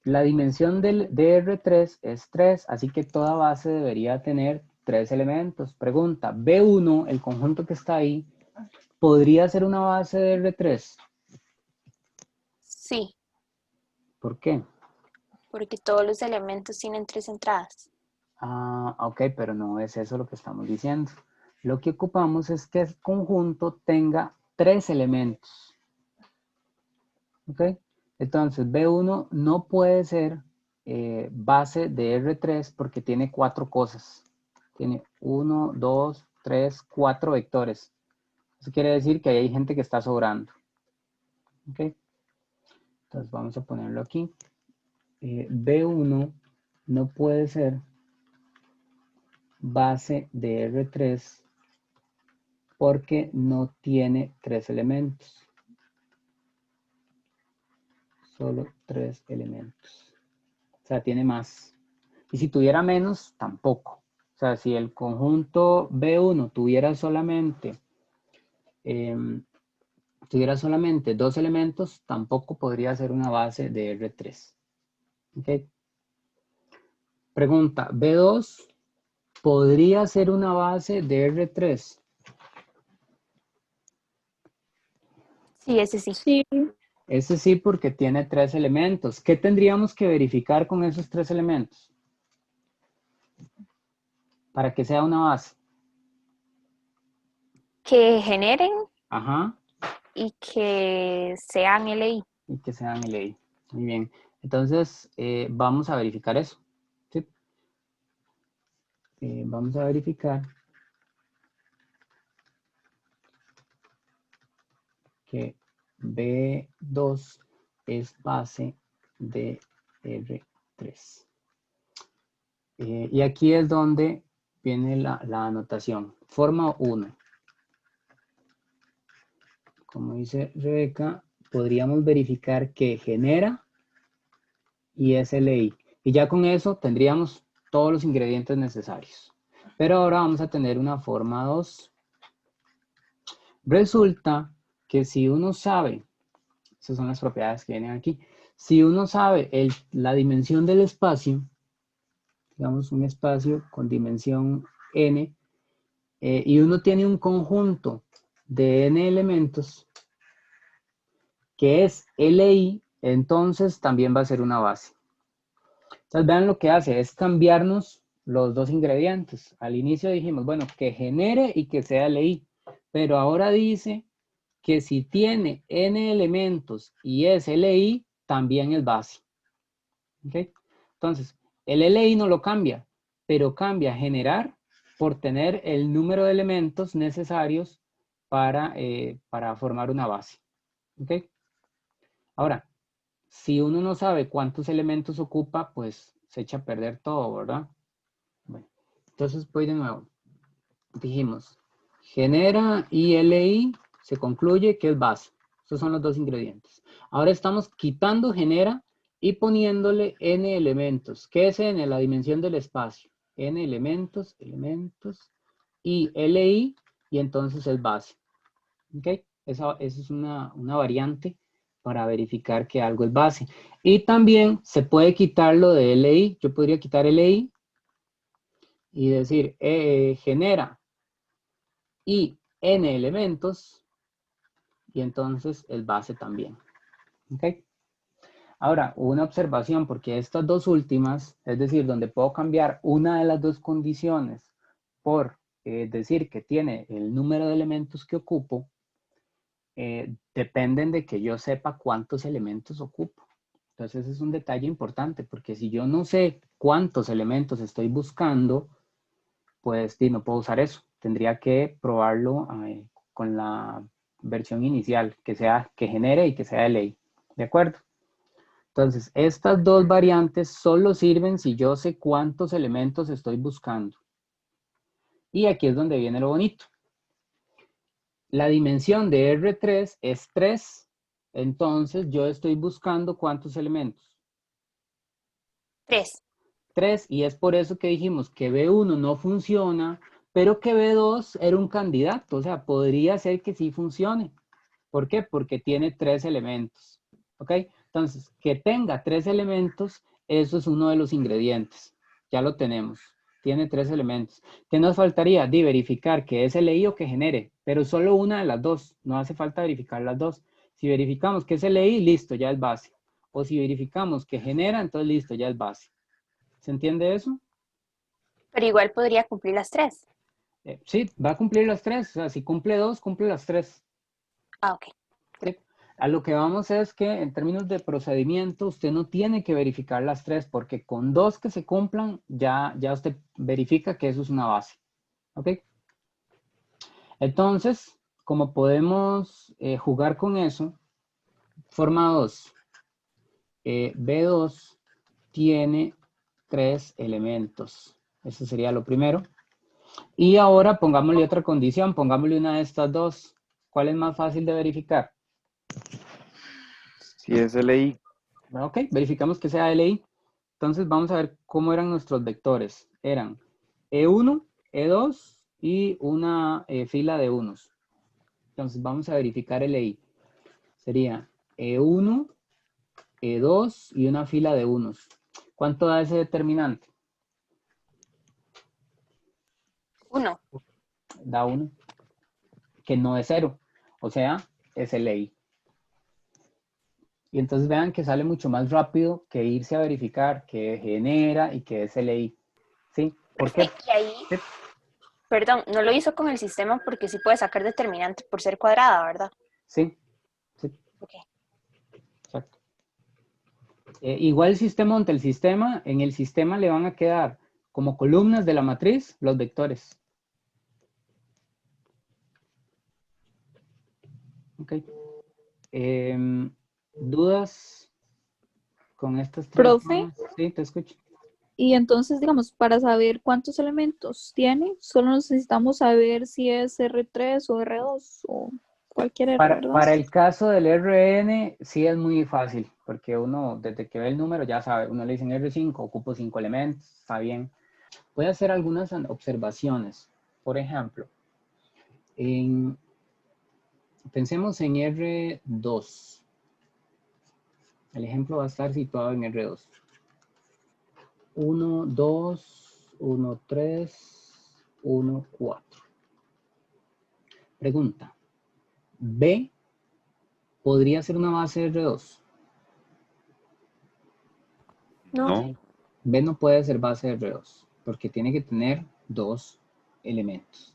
La dimensión de R3 es 3, así que toda base debería tener 3 elementos. Pregunta, B1, el conjunto que está ahí, ¿podría ser una base de R3? Sí, ¿Por qué? porque todos los elementos tienen 3 entradas. Ah, ok, pero no es eso lo que estamos diciendo. Lo que ocupamos es que el conjunto tenga 3 elementos. ¿Ok? Entonces, B1 no puede ser base de R3 porque tiene 4 cosas. Tiene 1, 2, 3, 4 vectores. Eso quiere decir que ahí hay gente que está sobrando. ¿Ok? Entonces, vamos a ponerlo aquí. B1 no puede ser base de R3 porque no tiene 3 elementos. Solo 3 elementos. O sea, tiene más. Y si tuviera menos, tampoco. O sea, si el conjunto B1 tuviera solamente 2 elementos, tampoco podría ser una base de R3. ¿Ok? Pregunta, ¿B2 podría ser una base de R3? Sí, ese sí. Sí, Ese sí, porque tiene 3 elementos. ¿Qué tendríamos que verificar con esos 3 elementos? Para que sea una base. Que generen Ajá. y que sean LI. Y que sean LI. Muy bien. Entonces, vamos a verificar eso. ¿Sí? Vamos a verificar que B2 es base de R3. Y aquí es donde viene la anotación. Forma 1. Como dice Rebeca, podríamos verificar que genera y es LI. Y ya con eso tendríamos todos los ingredientes necesarios. Pero ahora vamos a tener una forma 2. Resulta que si uno sabe, esas son las propiedades que vienen aquí, si uno sabe la dimensión del espacio, digamos un espacio con dimensión n, y uno tiene un conjunto de n elementos, que es LI, entonces también va a ser una base. Entonces vean lo que hace, es cambiarnos los dos ingredientes. Al inicio dijimos, bueno, que genere y que sea LI, pero ahora dice que si tiene n elementos y es LI, también es base. ¿Ok? Entonces, el LI no lo cambia, pero cambia generar por tener el número de elementos necesarios para formar una base. ¿Ok? Ahora, si uno no sabe cuántos elementos ocupa, pues se echa a perder todo, ¿verdad? Bueno, entonces voy de nuevo. Dijimos, genera y LI se concluye que es base. Esos son los dos ingredientes. Ahora estamos quitando genera y poniéndole n elementos. ¿Qué es n? La dimensión del espacio. N elementos, y LI, y entonces es base. ¿Ok? Esa es una variante para verificar que algo es base. Y también se puede quitar lo de LI. Yo podría quitar LI y decir, genera y n elementos, y entonces es base también. ¿Ok? Ahora, una observación, porque estas dos últimas, es decir, donde puedo cambiar una de las dos condiciones por decir que tiene el número de elementos que ocupo, dependen de que yo sepa cuántos elementos ocupo. Entonces es un detalle importante, porque si yo no sé cuántos elementos estoy buscando, pues no puedo usar eso. Tendría que probarlo con la versión inicial, que genere y que sea de ley. ¿De acuerdo? Entonces, estas dos variantes solo sirven si yo sé cuántos elementos estoy buscando. Y aquí es donde viene lo bonito. La dimensión de R3 es 3, entonces yo estoy buscando ¿cuántos elementos? 3. 3, y es por eso que dijimos que B1 no funciona, pero que B2 era un candidato, o sea, podría ser que sí funcione. ¿Por qué? Porque tiene 3 elementos, ¿ok? Entonces, que tenga 3 elementos, eso es uno de los ingredientes. Ya lo tenemos. Tiene 3 elementos. ¿Qué nos faltaría? De verificar que es LI o que genere, pero solo una de las dos. No hace falta verificar las dos. Si verificamos que es LI, listo, ya es base. O si verificamos que genera, entonces listo, ya es base. ¿Se entiende eso? Pero igual podría cumplir las 3. Sí, va a cumplir las 3. O sea, si cumple 2, cumple las 3. Ah, ok. Sí. A lo que vamos es que en términos de procedimiento, usted no tiene que verificar las 3 porque con 2 que se cumplan, ya usted verifica que eso es una base. ¿Ok? Entonces, como podemos jugar con eso, forma 2. B2 tiene 3 elementos. Ese sería lo primero. Y ahora pongámosle otra condición, pongámosle una de estas dos. ¿Cuál es más fácil de verificar? Si es LI, Ok, verificamos que sea LI. Entonces vamos a ver cómo eran nuestros vectores. Eran E1, E2 y una fila de unos. Entonces vamos a verificar LI. Sería E1, E2 y una fila de unos. ¿Cuánto da ese determinante? 1. Da 1, que no es 0. O sea, es LI. Y entonces vean que sale mucho más rápido que irse a verificar que genera y que es LI. ¿Sí? ¿Por qué? Y ahí, Sí. perdón, no lo hizo con el sistema porque sí puede sacar determinante por ser cuadrada, ¿verdad? Sí. Sí. Ok. Exacto. Igual el sistema ante el sistema, en el sistema le van a quedar como columnas de la matriz los vectores. Ok. ¿Dudas con estas tres? Profe, Sí, te escucho. y entonces, digamos, para saber cuántos elementos tiene, solo necesitamos saber si es R3 o R2 o cualquier R, ¿verdad? Para el caso del RN, sí es muy fácil, porque uno, desde que ve el número, ya sabe, uno le dicen R5, ocupo 5 elementos, está bien. Voy a hacer algunas observaciones. Por ejemplo, pensemos en R2. El ejemplo va a estar situado en R2. 1, 2, 1, 3, 1, 4. Pregunta. ¿B podría ser una base de R2? no. B no puede ser base de R2, porque tiene que tener 2 elementos.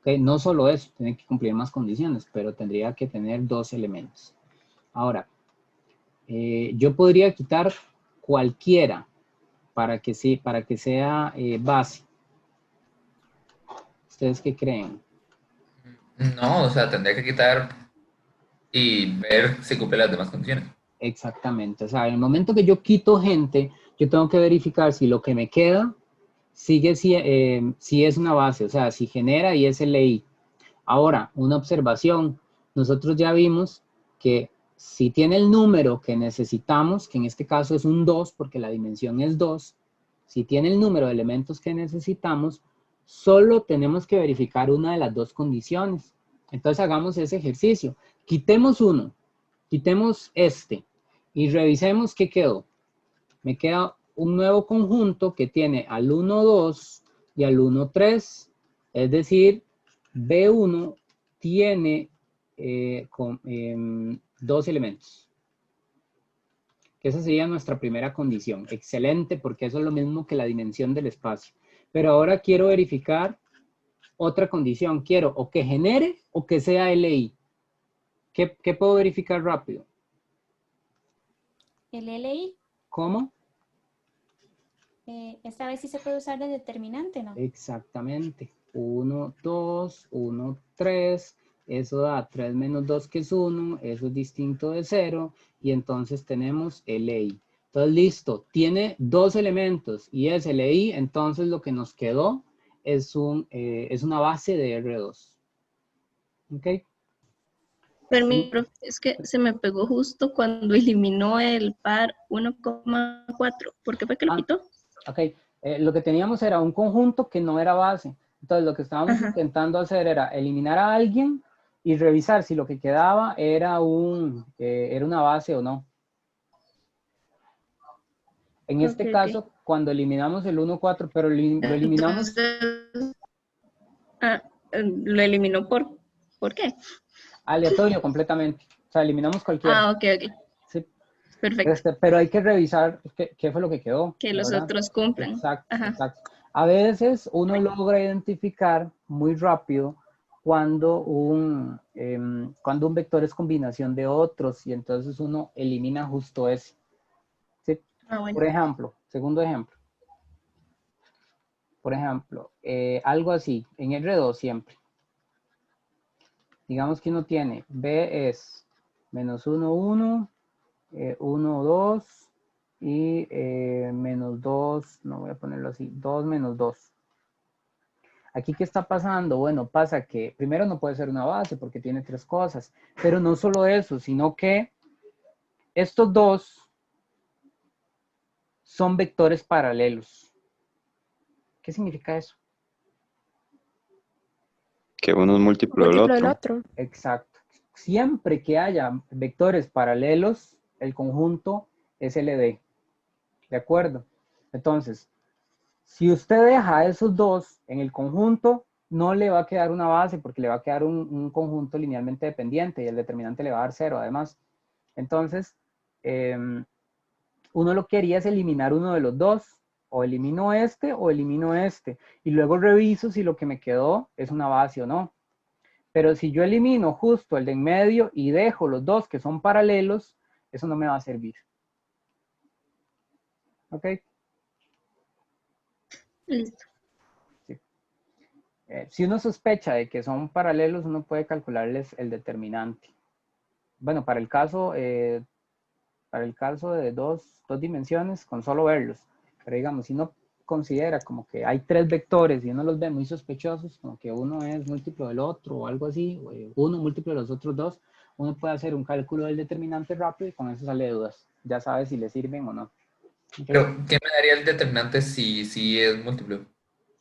¿Okay? No solo eso, tiene que cumplir más condiciones, pero tendría que tener 2 elementos. Ahora, yo podría quitar cualquiera para que sea base. ¿Ustedes qué creen? No, o sea, tendría que quitar y ver si cumple las demás condiciones. Exactamente. O sea, en el momento que yo quito gente, yo tengo que verificar si lo que me queda sigue si es una base, o sea, si genera y es LI. Ahora, una observación. Nosotros ya vimos que si tiene el número que necesitamos, que en este caso es un 2, porque la dimensión es 2, si tiene el número de elementos que necesitamos, solo tenemos que verificar una de las dos condiciones. Entonces hagamos ese ejercicio. Quitemos uno, quitemos este y revisemos qué quedó. Me queda un nuevo conjunto que tiene al 1, 2 y al 1, 3, es decir, B1 tiene 2 elementos. Esa sería nuestra primera condición. Excelente, porque eso es lo mismo que la dimensión del espacio. Pero ahora quiero verificar otra condición. Quiero o que genere o que sea LI. ¿Qué puedo verificar rápido? El LI, ¿Cómo? esta vez sí se puede usar de determinante, ¿no? Exactamente. 1, 2, 1, 3. Eso da 3 menos 2, que es 1. Eso es distinto de 0. Y entonces tenemos LI. Entonces, listo. Tiene 2 elementos y es LI. Entonces, lo que nos quedó es una base de R2. ¿Ok? Permiso, profe, es que se me pegó justo cuando eliminó el par 1,4. ¿Por qué fue que lo quitó? Ok. Lo que teníamos era un conjunto que no era base. Entonces, lo que estábamos intentando hacer era eliminar a alguien y revisar si lo que quedaba era una base o no. En este caso, cuando eliminamos el 1, 4, pero lo eliminamos... Entonces, lo eliminó ¿por qué? Aleatorio completamente. O sea, eliminamos cualquiera. Ah, ok. Sí. Perfecto. Pero hay que revisar qué fue lo que quedó. Que los ¿verdad? otros cumplan. Exacto, exacto. A veces uno logra identificar muy rápido cuando un vector es combinación de otros y entonces uno elimina justo ese. ¿Sí? Ah, bueno. Por ejemplo, segundo ejemplo. Por ejemplo, algo así, en R2 siempre. Digamos que uno tiene B es menos 1, 1, 1, 2 y menos 2, no voy a ponerlo así, 2 menos 2. Aquí, ¿qué está pasando? Bueno, pasa que primero no puede ser una base porque tiene tres cosas, pero no solo eso, sino que estos dos son vectores paralelos. ¿Qué significa eso? Que uno es múltiplo del Múltiplo del otro. otro. Exacto. Siempre que haya vectores paralelos, el conjunto es LD. ¿De acuerdo? Entonces, si usted deja esos dos en el conjunto, no le va a quedar una base porque le va a quedar un conjunto linealmente dependiente y el determinante le va a dar 0 además. Entonces, uno lo que haría es eliminar uno de los dos. O elimino este o elimino este. Y luego reviso si lo que me quedó es una base o no. Pero si yo elimino justo el de en medio y dejo los dos que son paralelos, eso no me va a servir. ¿Ok? Listo. Sí. Si uno sospecha de que son paralelos, uno puede calcularles el determinante. Bueno, para el caso de dos dimensiones, con solo verlos. Pero digamos, si uno considera como que hay tres vectores y uno los ve muy sospechosos, como que uno es múltiplo del otro o algo así, o uno múltiplo de los otros dos, uno puede hacer un cálculo del determinante rápido y con eso sale de dudas. Ya sabe si le sirven o no. ¿Okay? Pero, ¿qué me daría el determinante si es múltiplo?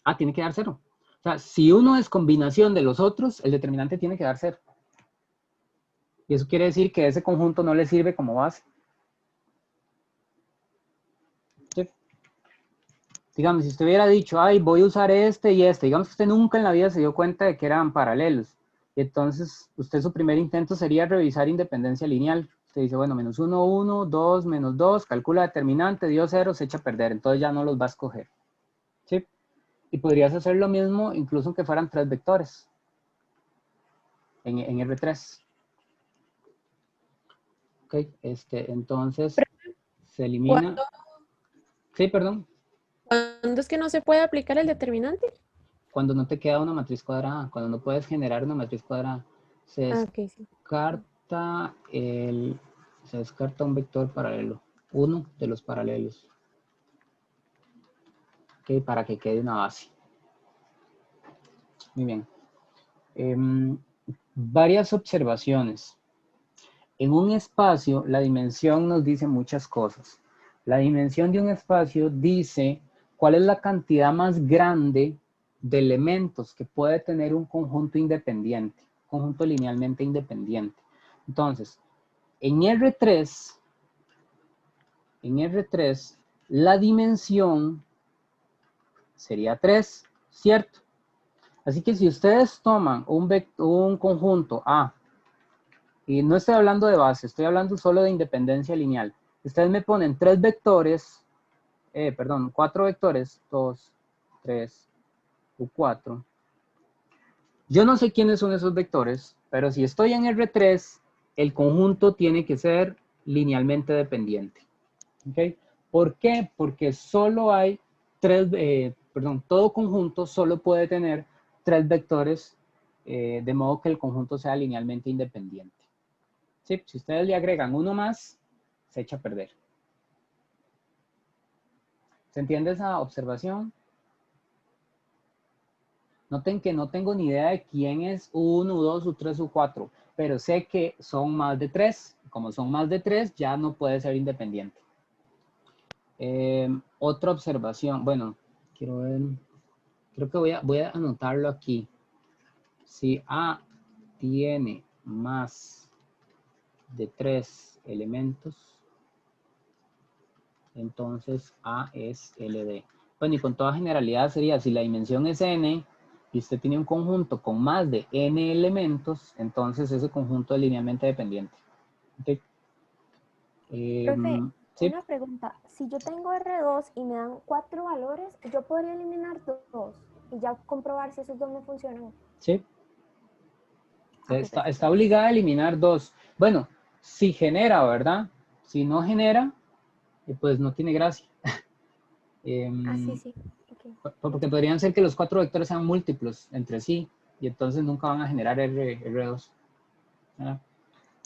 Ah, tiene que dar 0. O sea, si uno es combinación de los otros, el determinante tiene que dar 0. Y eso quiere decir que ese conjunto no le sirve como base. ¿Sí? Digamos, si usted hubiera dicho, ay, voy a usar este y este, digamos que usted nunca en la vida se dio cuenta de que eran paralelos. Y entonces, usted su primer intento sería revisar independencia lineal. Usted dice, bueno, menos 1, 1, 2, menos 2, calcula determinante, dio 0, se echa a perder. Entonces ya no los va a escoger. ¿Sí? Y podrías hacer lo mismo incluso aunque fueran tres vectores en R3. Ok, entonces se elimina. ¿Cuándo, Sí, perdón. cuándo es que no se puede aplicar el determinante? Cuando no te queda una matriz cuadrada, cuando no puedes generar una matriz cuadrada, se Ah, ok, sí. descarta un vector paralelo, uno de los paralelos, okay, para que quede una base. Muy bien. Varias observaciones. En un espacio, la dimensión nos dice muchas cosas. La dimensión de un espacio dice cuál es la cantidad más grande de elementos que puede tener un conjunto independiente, conjunto linealmente independiente. Entonces, en R3, la dimensión sería 3, ¿cierto? Así que si ustedes toman un conjunto A, y no estoy hablando de base, estoy hablando solo de independencia lineal. Ustedes me ponen 4 vectores, 2, 3 u 4. Yo no sé quiénes son esos vectores, pero si estoy en R3, el conjunto tiene que ser linealmente dependiente. ¿Okay? ¿Por qué? Porque solo hay todo conjunto solo puede tener 3 vectores, de modo que el conjunto sea linealmente independiente. ¿Sí? Si ustedes le agregan uno más, se echa a perder. ¿Se entiende esa observación? Noten que no tengo ni idea de quién es 1, 2, 3 o 4, pero sé que son más de 3. Como son más de 3, ya no puede ser independiente. Otra observación, bueno, quiero ver, creo que voy a anotarlo aquí. Si A tiene más de 3 elementos, entonces A es LD. Bueno, y con toda generalidad sería, si la dimensión es n y usted tiene un conjunto con más de n elementos, entonces ese conjunto es linealmente dependiente. ¿Okay? Profe, Sí. una pregunta. si yo tengo R2 y me dan 4 valores, yo podría eliminar 2 y ya comprobar si esos 2 me funcionan. Sí. Ok, Está obligada a eliminar 2. Bueno, si genera, ¿verdad? Si no genera, pues no tiene gracia. Sí. Okay. Porque podrían ser que los 4 vectores sean múltiplos entre sí y entonces nunca van a generar R2. ¿Verdad?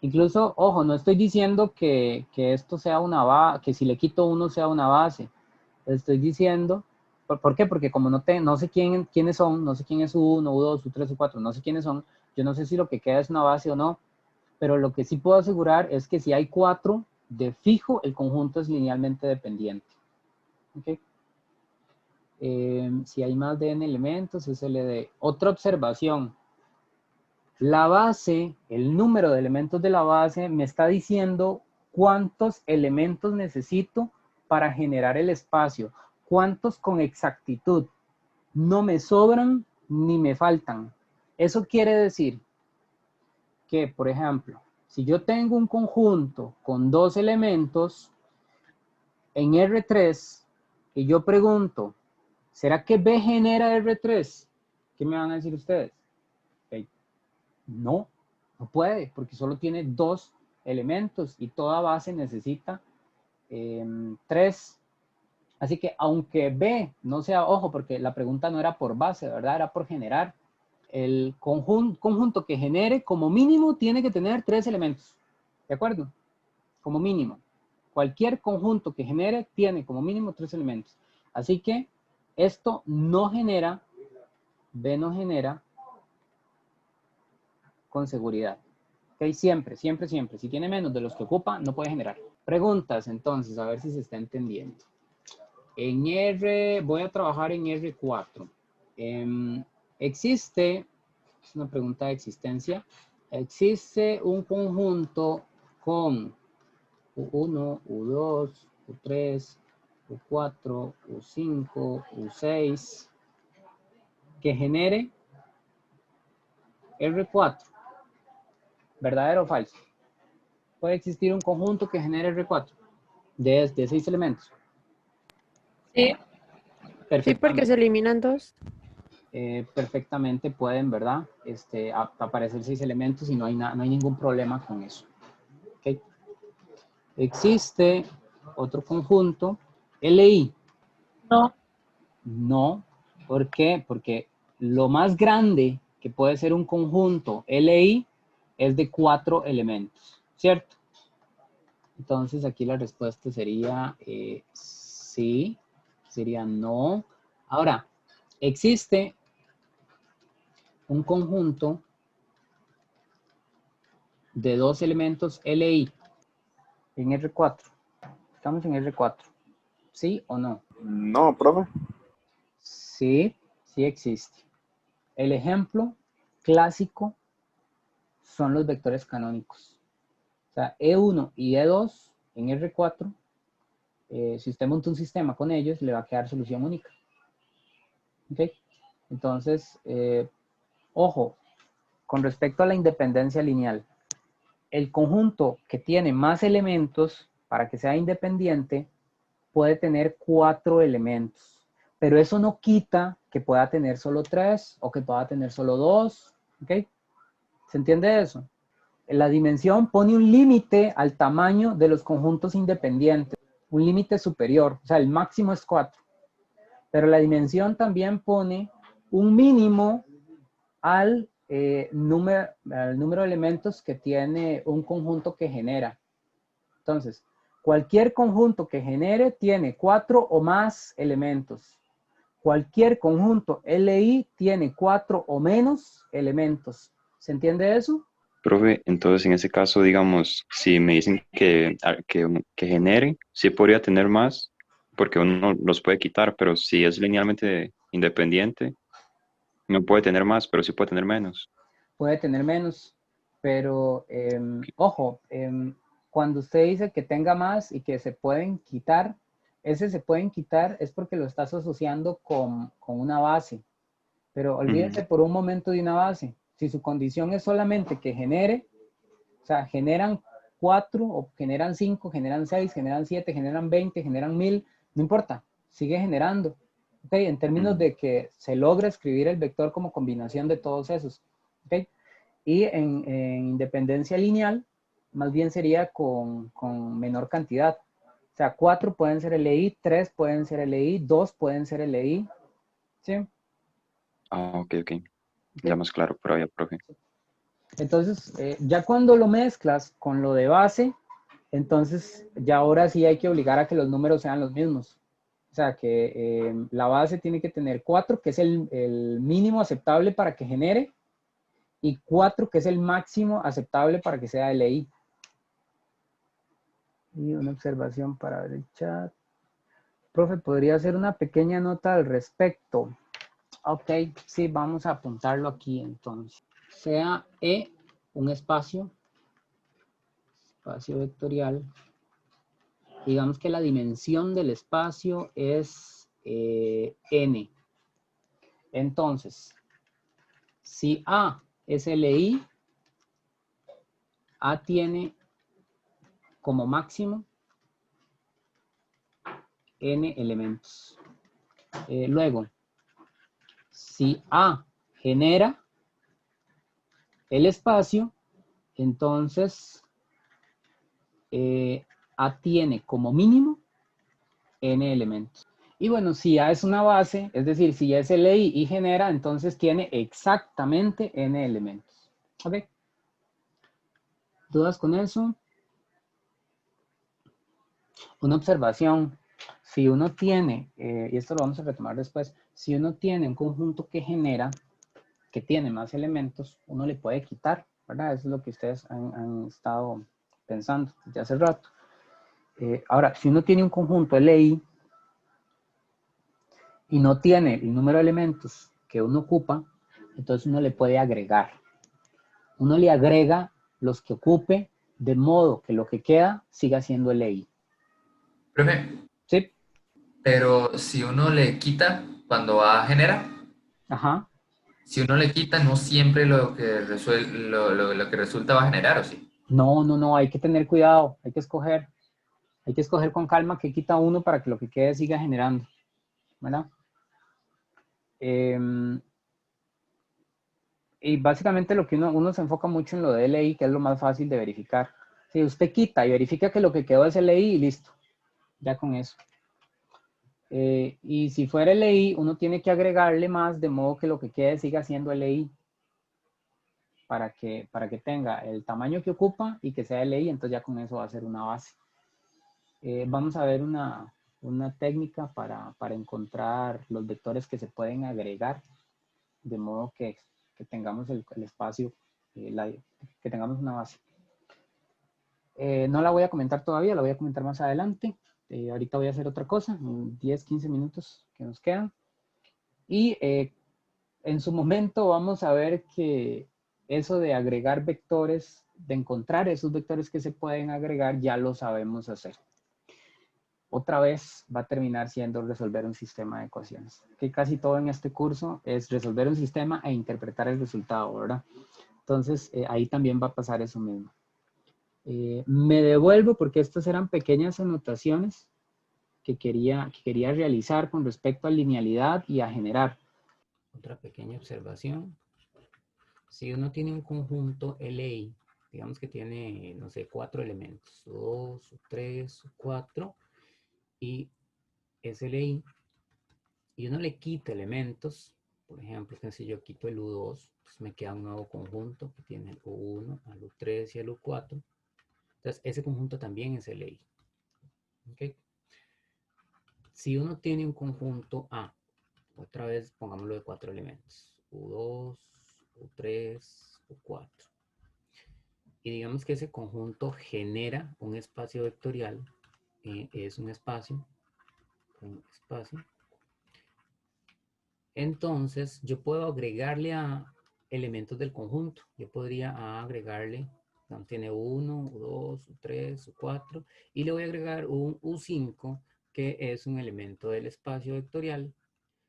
Incluso, ojo, no estoy diciendo que esto sea una base, que si le quito 1 sea una base. Estoy diciendo, ¿por qué? Porque como no sé quiénes son, no sé quién es U1, U2, U3, U4, no sé quiénes son, yo no sé si lo que queda es una base o no, pero lo que sí puedo asegurar es que si hay 4, de fijo, el conjunto es linealmente dependiente. ¿Okay? Si hay más de n elementos, es LD. Otra observación. La base, el número de elementos de la base me está diciendo cuántos elementos necesito para generar el espacio. Cuántos con exactitud. No me sobran ni me faltan. Eso quiere decir que, por ejemplo, si yo tengo un conjunto con 2 elementos en R3 y yo pregunto, ¿será que B genera R3? ¿Qué me van a decir ustedes? No puede, porque solo tiene 2 elementos y toda base necesita 3. Así que aunque B no sea, ojo, porque la pregunta no era por base, ¿verdad? Era por generar. El conjunto que genere, como mínimo, tiene que tener 3 elementos. ¿De acuerdo? Como mínimo. Cualquier conjunto que genere tiene como mínimo 3 elementos. Así que esto no genera, B no genera con seguridad. ¿Ok? Siempre. Si tiene menos de los que ocupa, no puede generar. Preguntas, entonces, a ver si se está entendiendo. En R, voy a trabajar en R4. Existe, es una pregunta de existencia, existe un conjunto con U1, U2, U3, U4, U5, U6, que genere R4. ¿Verdadero o falso? Puede existir un conjunto que genere R4 de 6 elementos. Sí. Sí, porque se eliminan 2. Perfectamente pueden, ¿verdad? Aparecer 6 elementos y no hay ningún problema con eso. ¿Okay? Existe otro conjunto, LI. No. No. ¿Por qué? Porque lo más grande que puede ser un conjunto LI es de 4 elementos, ¿cierto? Entonces aquí la respuesta sería sí, sería no. Ahora, existe un conjunto de 2 elementos LI en R4. Estamos en R4. ¿Sí o no? No, profe. Sí, sí existe. El ejemplo clásico son los vectores canónicos. O sea, E1 y E2 en R4, si usted monta un sistema con ellos, le va a quedar solución única. ¿Ok? Entonces, ojo, con respecto a la independencia lineal, el conjunto que tiene más elementos para que sea independiente puede tener 4 elementos, pero eso no quita que pueda tener solo 3 o que pueda tener solo 2, ¿ok? ¿Se entiende eso? La dimensión pone un límite al tamaño de los conjuntos independientes, un límite superior, o sea, el máximo es 4, pero la dimensión también pone un mínimo al número de elementos que tiene un conjunto que genera. Entonces, cualquier conjunto que genere tiene 4 o más elementos. Cualquier conjunto LI tiene 4 o menos elementos. ¿Se entiende eso? Profe, entonces en ese caso, digamos, si me dicen que genere, sí podría tener más, porque uno los puede quitar, pero si es linealmente independiente, no puede tener más, pero sí puede tener menos. Puede tener menos, pero ojo, cuando usted dice que tenga más y que se pueden quitar, ese se pueden quitar es porque lo estás asociando con una base. Pero olvídese por un momento de una base. Si su condición es solamente que genere, o sea, generan 4, o generan 5, generan 6, generan 7, generan 20, generan 1000, no importa, sigue generando. ¿Okay? En términos de que se logra escribir el vector como combinación de todos esos. ¿Okay? Y en independencia lineal, más bien sería con menor cantidad. O sea, 4 pueden ser LI, 3 pueden ser LI, 2 pueden ser LI. ¿Sí? Ah, ok. Ya más claro por ahí, profe. Entonces, ya cuando lo mezclas con lo de base, entonces ya ahora sí hay que obligar a que los números sean los mismos. O sea, que la base tiene que tener 4, que es el mínimo aceptable para que genere, y 4, que es el máximo aceptable para que sea LI. Y una observación para ver el chat. Profe, ¿podría hacer una pequeña nota al respecto? Ok, sí, vamos a apuntarlo aquí entonces. Sea E un espacio vectorial. Digamos que la dimensión del espacio es n. Entonces, si A es LI, A tiene como máximo n elementos. Luego, si A genera el espacio, entonces A tiene como mínimo n elementos. Y bueno, si A es una base, es decir, si es LI y genera, entonces tiene exactamente n elementos. ¿Ok? ¿Dudas con eso? Una observación. Si uno tiene, y esto lo vamos a retomar después, si uno tiene un conjunto que genera, que tiene más elementos, uno le puede quitar, ¿verdad? Eso es lo que ustedes han estado pensando desde hace rato. Ahora, si uno tiene un conjunto LI y no tiene el número de elementos que uno ocupa, entonces uno le puede agregar. Uno le agrega los que ocupe de modo que lo que queda siga siendo LI. Profe, ¿Sí? pero si uno le quita cuando va a generar, Ajá. si uno le quita, no siempre lo que lo que resulta va a generar, ¿o sí? No, hay que tener cuidado, hay que escoger con calma qué quita uno para que lo que quede siga generando, ¿verdad? Y básicamente lo que uno se enfoca mucho en lo de LI, que es lo más fácil de verificar. Si usted quita y verifica que lo que quedó es LI, y listo, ya con eso. Y si fuera LI, uno tiene que agregarle más de modo que lo que quede siga siendo LI. Para que tenga el tamaño que ocupa y que sea LI, entonces ya con eso va a ser una base. Vamos a ver una técnica para encontrar los vectores que se pueden agregar, de modo que tengamos el espacio, que tengamos una base. No la voy a comentar todavía, la voy a comentar más adelante. Ahorita voy a hacer otra cosa, 10, 15 minutos que nos quedan. Y en su momento vamos a ver que eso de agregar vectores, de encontrar esos vectores que se pueden agregar, ya lo sabemos hacer. Otra vez va a terminar siendo resolver un sistema de ecuaciones. Que casi todo en este curso es resolver un sistema e interpretar el resultado, ¿verdad? Entonces, ahí también va a pasar eso mismo. Me devuelvo porque estas eran pequeñas anotaciones que quería realizar con respecto a linealidad y a generar. Otra pequeña observación. Si uno tiene un conjunto LI, digamos que tiene, no sé, 4 elementos, 2, 3, 4, y es LI, y uno le quita elementos, por ejemplo, si yo quito el U2, pues me queda un nuevo conjunto que tiene el U1, el U3 y el U4. Entonces, ese conjunto también es LI. ¿Okay? Si uno tiene un conjunto A, otra vez pongámoslo de 4 elementos, U2, U3, U4. Y digamos que ese conjunto genera un espacio vectorial, es un espacio. Entonces, yo puedo agregarle a elementos del conjunto. Yo podría agregarle, tiene 1, U2, U3, U4, y le voy a agregar un U5, que es un elemento del espacio vectorial.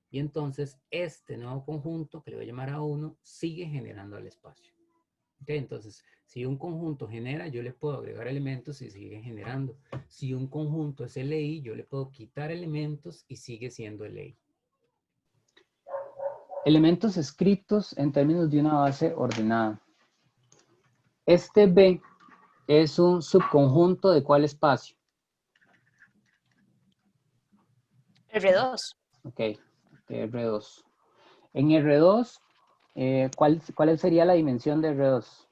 Y entonces, este nuevo conjunto, que le voy a llamar A1, sigue generando el espacio. Ok, entonces, si un conjunto genera, yo le puedo agregar elementos y sigue generando. Si un conjunto es LI, yo le puedo quitar elementos y sigue siendo LI. Elementos escritos en términos de una base ordenada. Este B es un subconjunto ¿de cuál espacio? R2. Ok, de R2. En R2, ¿cuál sería la dimensión de R2?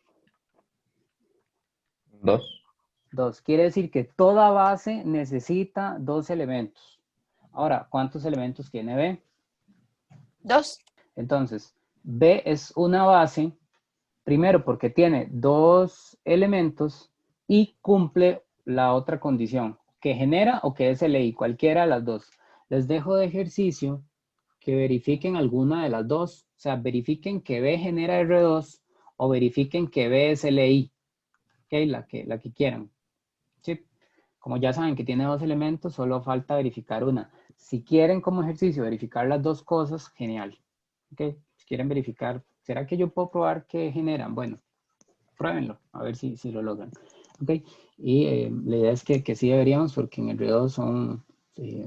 2. 2. Quiere decir que toda base necesita 2 elementos. Ahora, ¿cuántos elementos tiene B? 2. Entonces, B es una base, primero porque tiene 2 elementos y cumple la otra condición, que genera o que es LI, cualquiera de las dos. Les dejo de ejercicio que verifiquen alguna de las dos. O sea, verifiquen que B genera R2 o verifiquen que B es LI. ¿Ok? La que quieran. ¿Sí? Como ya saben que tiene 2 elementos, solo falta verificar una. Si quieren como ejercicio verificar las dos cosas, genial. ¿Ok? Si quieren verificar, ¿será que yo puedo probar que generan? Bueno, pruébenlo, a ver si lo logran. ¿Ok? Y la idea es que sí deberíamos, porque en el R2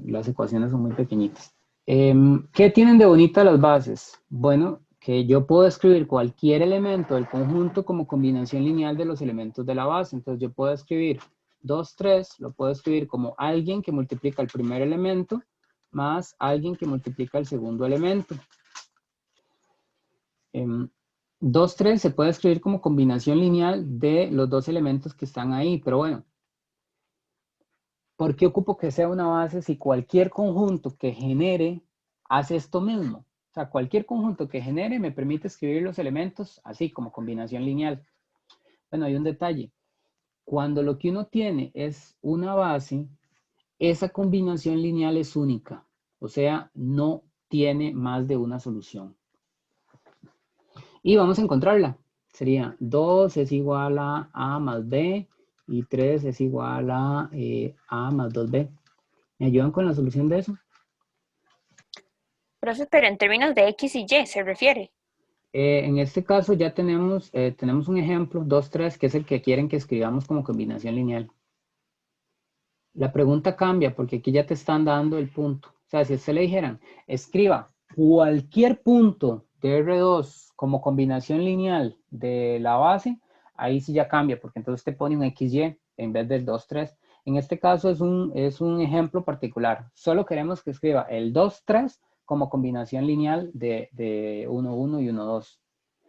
las ecuaciones son muy pequeñitas. ¿Qué tienen de bonita las bases? Bueno, que yo puedo escribir cualquier elemento del conjunto como combinación lineal de los elementos de la base. Entonces yo puedo escribir 2, 3, lo puedo escribir como alguien que multiplica el primer elemento más alguien que multiplica el segundo elemento. 2, 3 se puede escribir como combinación lineal de los dos elementos que están ahí, pero bueno, ¿por qué ocupo que sea una base si cualquier conjunto que genere hace esto mismo? O sea, cualquier conjunto que genere me permite escribir los elementos así como combinación lineal. Bueno, hay un detalle. Cuando lo que uno tiene es una base, esa combinación lineal es única. O sea, no tiene más de una solución. Y vamos a encontrarla. Sería 2 es igual a más B y 3 es igual a más 2B. ¿Me ayudan con la solución de eso? Profe, pero en términos de X y Y se refiere. En este caso ya tenemos un ejemplo, 2, 3, que es el que quieren que escribamos como combinación lineal. La pregunta cambia porque aquí ya te están dando el punto. O sea, si a usted le dijeran, escriba cualquier punto de R2 como combinación lineal de la base, ahí sí ya cambia, porque entonces te pone un XY en vez del 2, 3. En este caso es un ejemplo particular. Solo queremos que escriba el 2, 3 como combinación lineal de 1, 1 y 1, 2.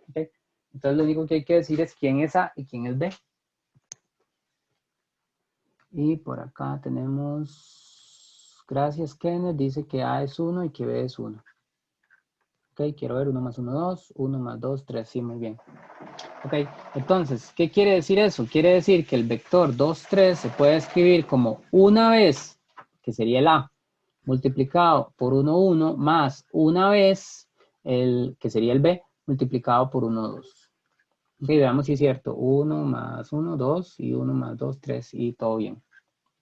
¿Okay? Entonces lo único que hay que decir es quién es A y quién es B. Y por acá tenemos, gracias Kenneth, dice que A es 1 y que B es 1. Ok, quiero ver 1 más 1, 2, 1 más 2, 3, sí, muy bien. Ok, entonces, ¿qué quiere decir eso? Quiere decir que el vector 2, 3 se puede escribir como una vez, que sería el A, multiplicado por 1, 1, más una vez, que sería el B, multiplicado por 1, 2. Ok, veamos si es cierto. 1 más 1, 2, y 1 más 2, 3, y todo bien.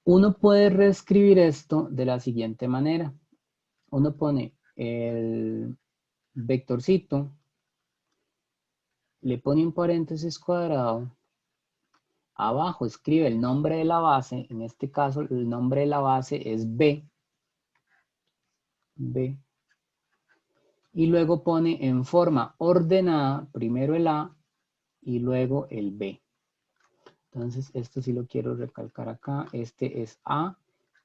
Uno puede reescribir esto de la siguiente manera. Uno pone el vectorcito, le pone un paréntesis cuadrado, abajo escribe el nombre de la base, en este caso el nombre de la base es B, y luego pone en forma ordenada, primero el A y luego el B. Entonces esto sí lo quiero recalcar acá, este es A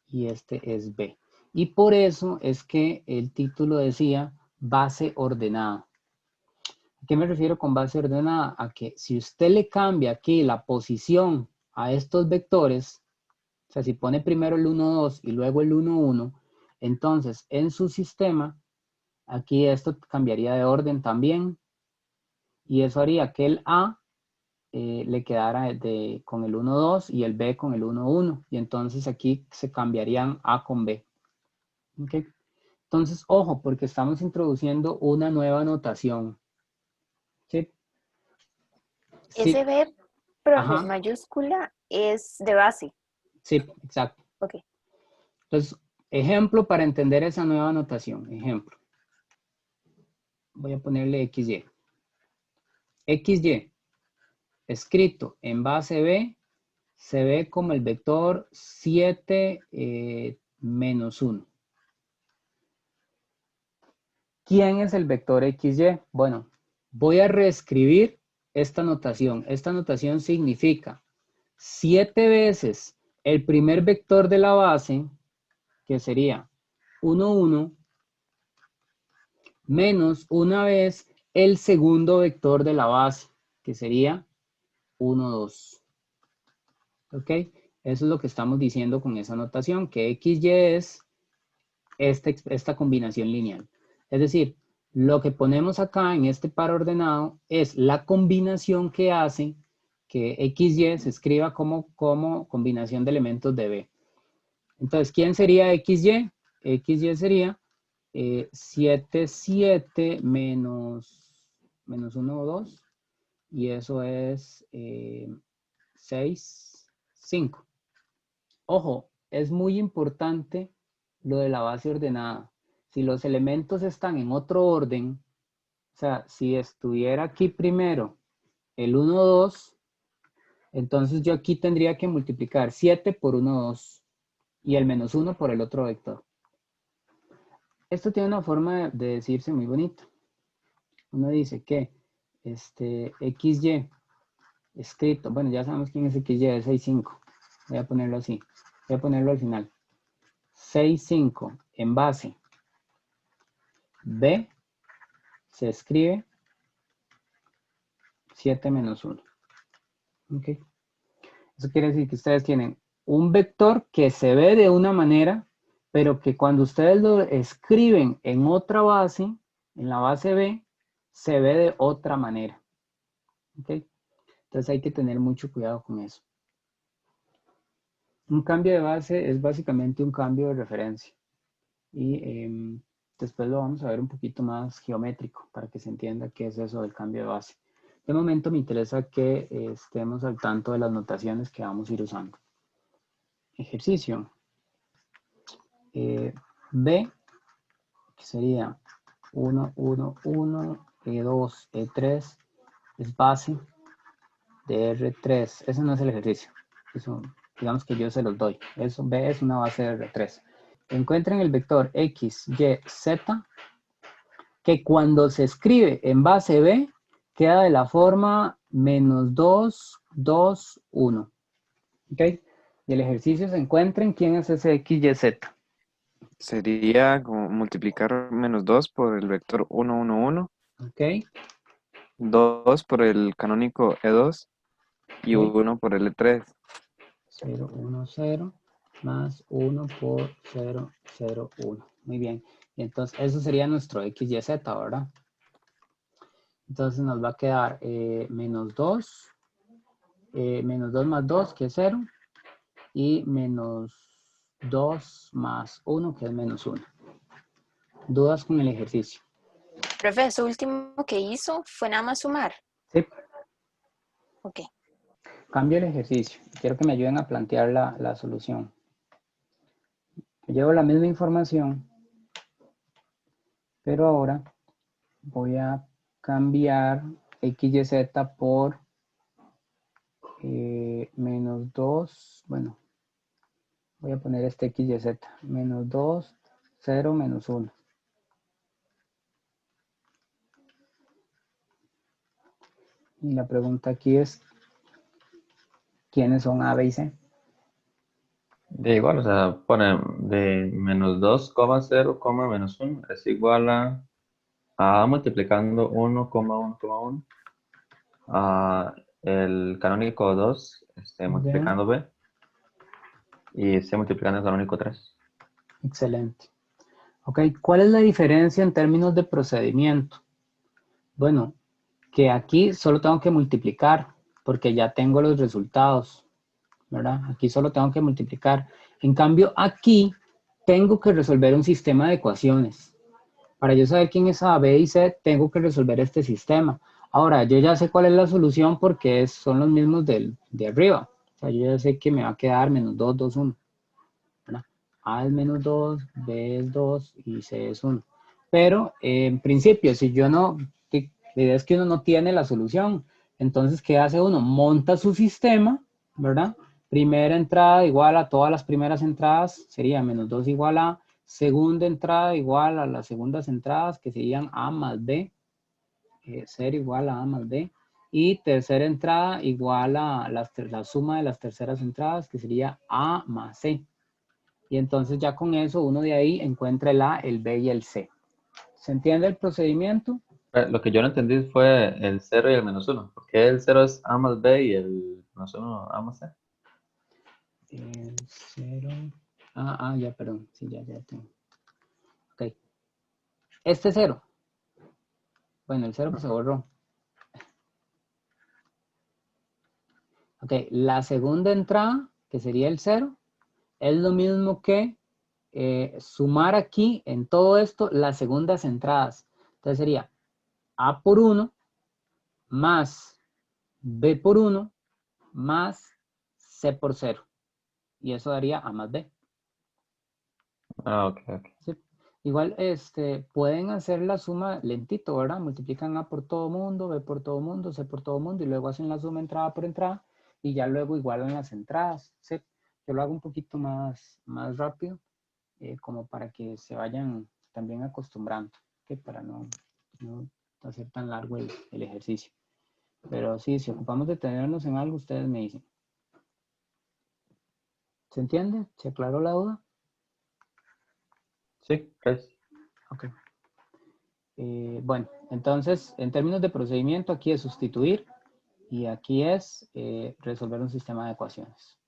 y este es B. Y por eso es que el título decía base ordenada. ¿A qué me refiero con base ordenada? A que si usted le cambia aquí la posición a estos vectores, o sea, si pone primero el 1, 2 y luego el 1, 1, entonces en su sistema, aquí esto cambiaría de orden también, y eso haría que el A le quedara con el 1, 2 y el B con el 1, 1, y entonces aquí se cambiarían A con B. ¿Okay? Entonces, ojo, porque estamos introduciendo una nueva notación. ¿Sí? Sí. Ese B, profe, Ajá. mayúscula, es de base. Sí, exacto. Ok. Entonces, ejemplo para entender esa nueva notación. Ejemplo. Voy a ponerle XY. XY. escrito en base B se ve como el vector 7 menos 1. ¿Quién es el vector XY? Bueno, voy a reescribir esta notación. Esta notación significa 7 veces el primer vector de la base, que sería 1, 1, menos una vez el segundo vector de la base, que sería 1, 2. ¿Ok? Eso es lo que estamos diciendo con esa notación, que XY es esta combinación lineal. Es decir, lo que ponemos acá en este par ordenado es la combinación que hace que XY se escriba como combinación de elementos de B. Entonces, ¿quién sería XY? XY sería 7, 7 menos 1 o 2. Y eso es 6, 5. Ojo, es muy importante lo de la base ordenada. Si los elementos están en otro orden, o sea, si estuviera aquí primero el 1, 2, entonces yo aquí tendría que multiplicar 7 por 1, 2 y el menos 1 por el otro vector. Esto tiene una forma de decirse muy bonita. Uno dice que XY escrito, bueno, ya sabemos quién es XY, es 6, 5. Voy a ponerlo así, voy a ponerlo al final. 6, 5 en base B se escribe 7 menos 1. ¿Ok? Eso quiere decir que ustedes tienen un vector que se ve de una manera, pero que cuando ustedes lo escriben en otra base, en la base B, se ve de otra manera. ¿Ok? Entonces hay que tener mucho cuidado con eso. Un cambio de base es básicamente un cambio de referencia. Y después lo vamos a ver un poquito más geométrico para que se entienda qué es eso del cambio de base. De momento me interesa que estemos al tanto de las notaciones que vamos a ir usando. Ejercicio. B, que sería 1, 1, 1, E2, E3, es base de R3. Ese no es el ejercicio. Eso, digamos que yo se los doy. Eso, B es una base de R3. Encuentren el vector X, Y, Z, que cuando se escribe en base B, queda de la forma menos 2, 2, 1. ¿Ok? Y el ejercicio se encuentren quién es ese X, Y, Z. Sería como multiplicar menos 2 por el vector 1, 1, 1. ¿Ok? 2 por el canónico E2 y Ok. 1 por el E3. 0, 1, 0, más 1 por 0, 0, 1. Muy bien. Y entonces eso sería nuestro X, Y, Z, ¿verdad? Entonces nos va a quedar menos 2 más 2, que es 0, y menos 2 más 1, que es menos 1. ¿Dudas con el ejercicio? Profe, eso último que hizo fue nada más sumar. Sí. Ok. Cambio el ejercicio. Quiero que me ayuden a plantear la solución. Llevo la misma información, pero ahora voy a cambiar X, Y, Z por menos 2. Bueno, voy a poner este X, Y, Z. Menos 2, 0, menos 1. Y la pregunta aquí es, ¿quiénes son A, B y C? De igual, o sea, pone de menos 2, 0, menos 1 es igual a multiplicando 1, 1, 1, a el canónico 2, multiplicando B, y C multiplicando el canónico 3. Excelente. Ok, ¿cuál es la diferencia en términos de procedimiento? Bueno, que aquí solo tengo que multiplicar, porque ya tengo los resultados, ¿verdad? Aquí solo tengo que multiplicar. En cambio, aquí tengo que resolver un sistema de ecuaciones. Para yo saber quién es A, B y C, tengo que resolver este sistema. Ahora, yo ya sé cuál es la solución porque son los mismos de arriba. O sea, yo ya sé que me va a quedar menos 2, 2, 1. ¿Verdad? A es menos 2, B es 2 y C es 1. Pero, en principio, si yo no, la idea es que uno no tiene la solución, Entonces, ¿qué hace uno? Monta su sistema, ¿verdad? Primera entrada igual a todas las primeras entradas, sería menos 2 igual a. Segunda entrada igual a las segundas entradas, que serían A más B. 0 igual a A más B. Y tercera entrada igual a la suma de las terceras entradas, que sería A más C. Y entonces ya con eso uno de ahí encuentra el A, el B y el C. ¿Se entiende el procedimiento? Lo que yo no entendí fue el 0 y el menos 1. ¿Por qué el 0 es A más B y el menos 1 A más C? El 0. Ya, perdón. Sí, ya tengo. Ok. Este 0. Bueno, el 0 pues se borró. Ok, la segunda entrada, que sería el 0, es lo mismo que sumar aquí en todo esto las segundas entradas. Entonces sería A por 1 más B por 1 más C por 0. Y eso daría A más B. Ok. ¿Sí? Igual pueden hacer la suma lentito, ¿verdad? Multiplican A por todo mundo, B por todo mundo, C por todo mundo y luego hacen la suma entrada por entrada y ya luego igualan las entradas. ¿Sí? Yo lo hago un poquito más rápido como para que se vayan también acostumbrando, ¿okay? Para no hacer tan largo el ejercicio. Pero sí, si ocupamos detenernos en algo, ustedes me dicen. ¿Se entiende? ¿Se aclaró la duda? Sí, gracias. Ok. Bueno, entonces, en términos de procedimiento, aquí es sustituir y aquí es resolver un sistema de ecuaciones.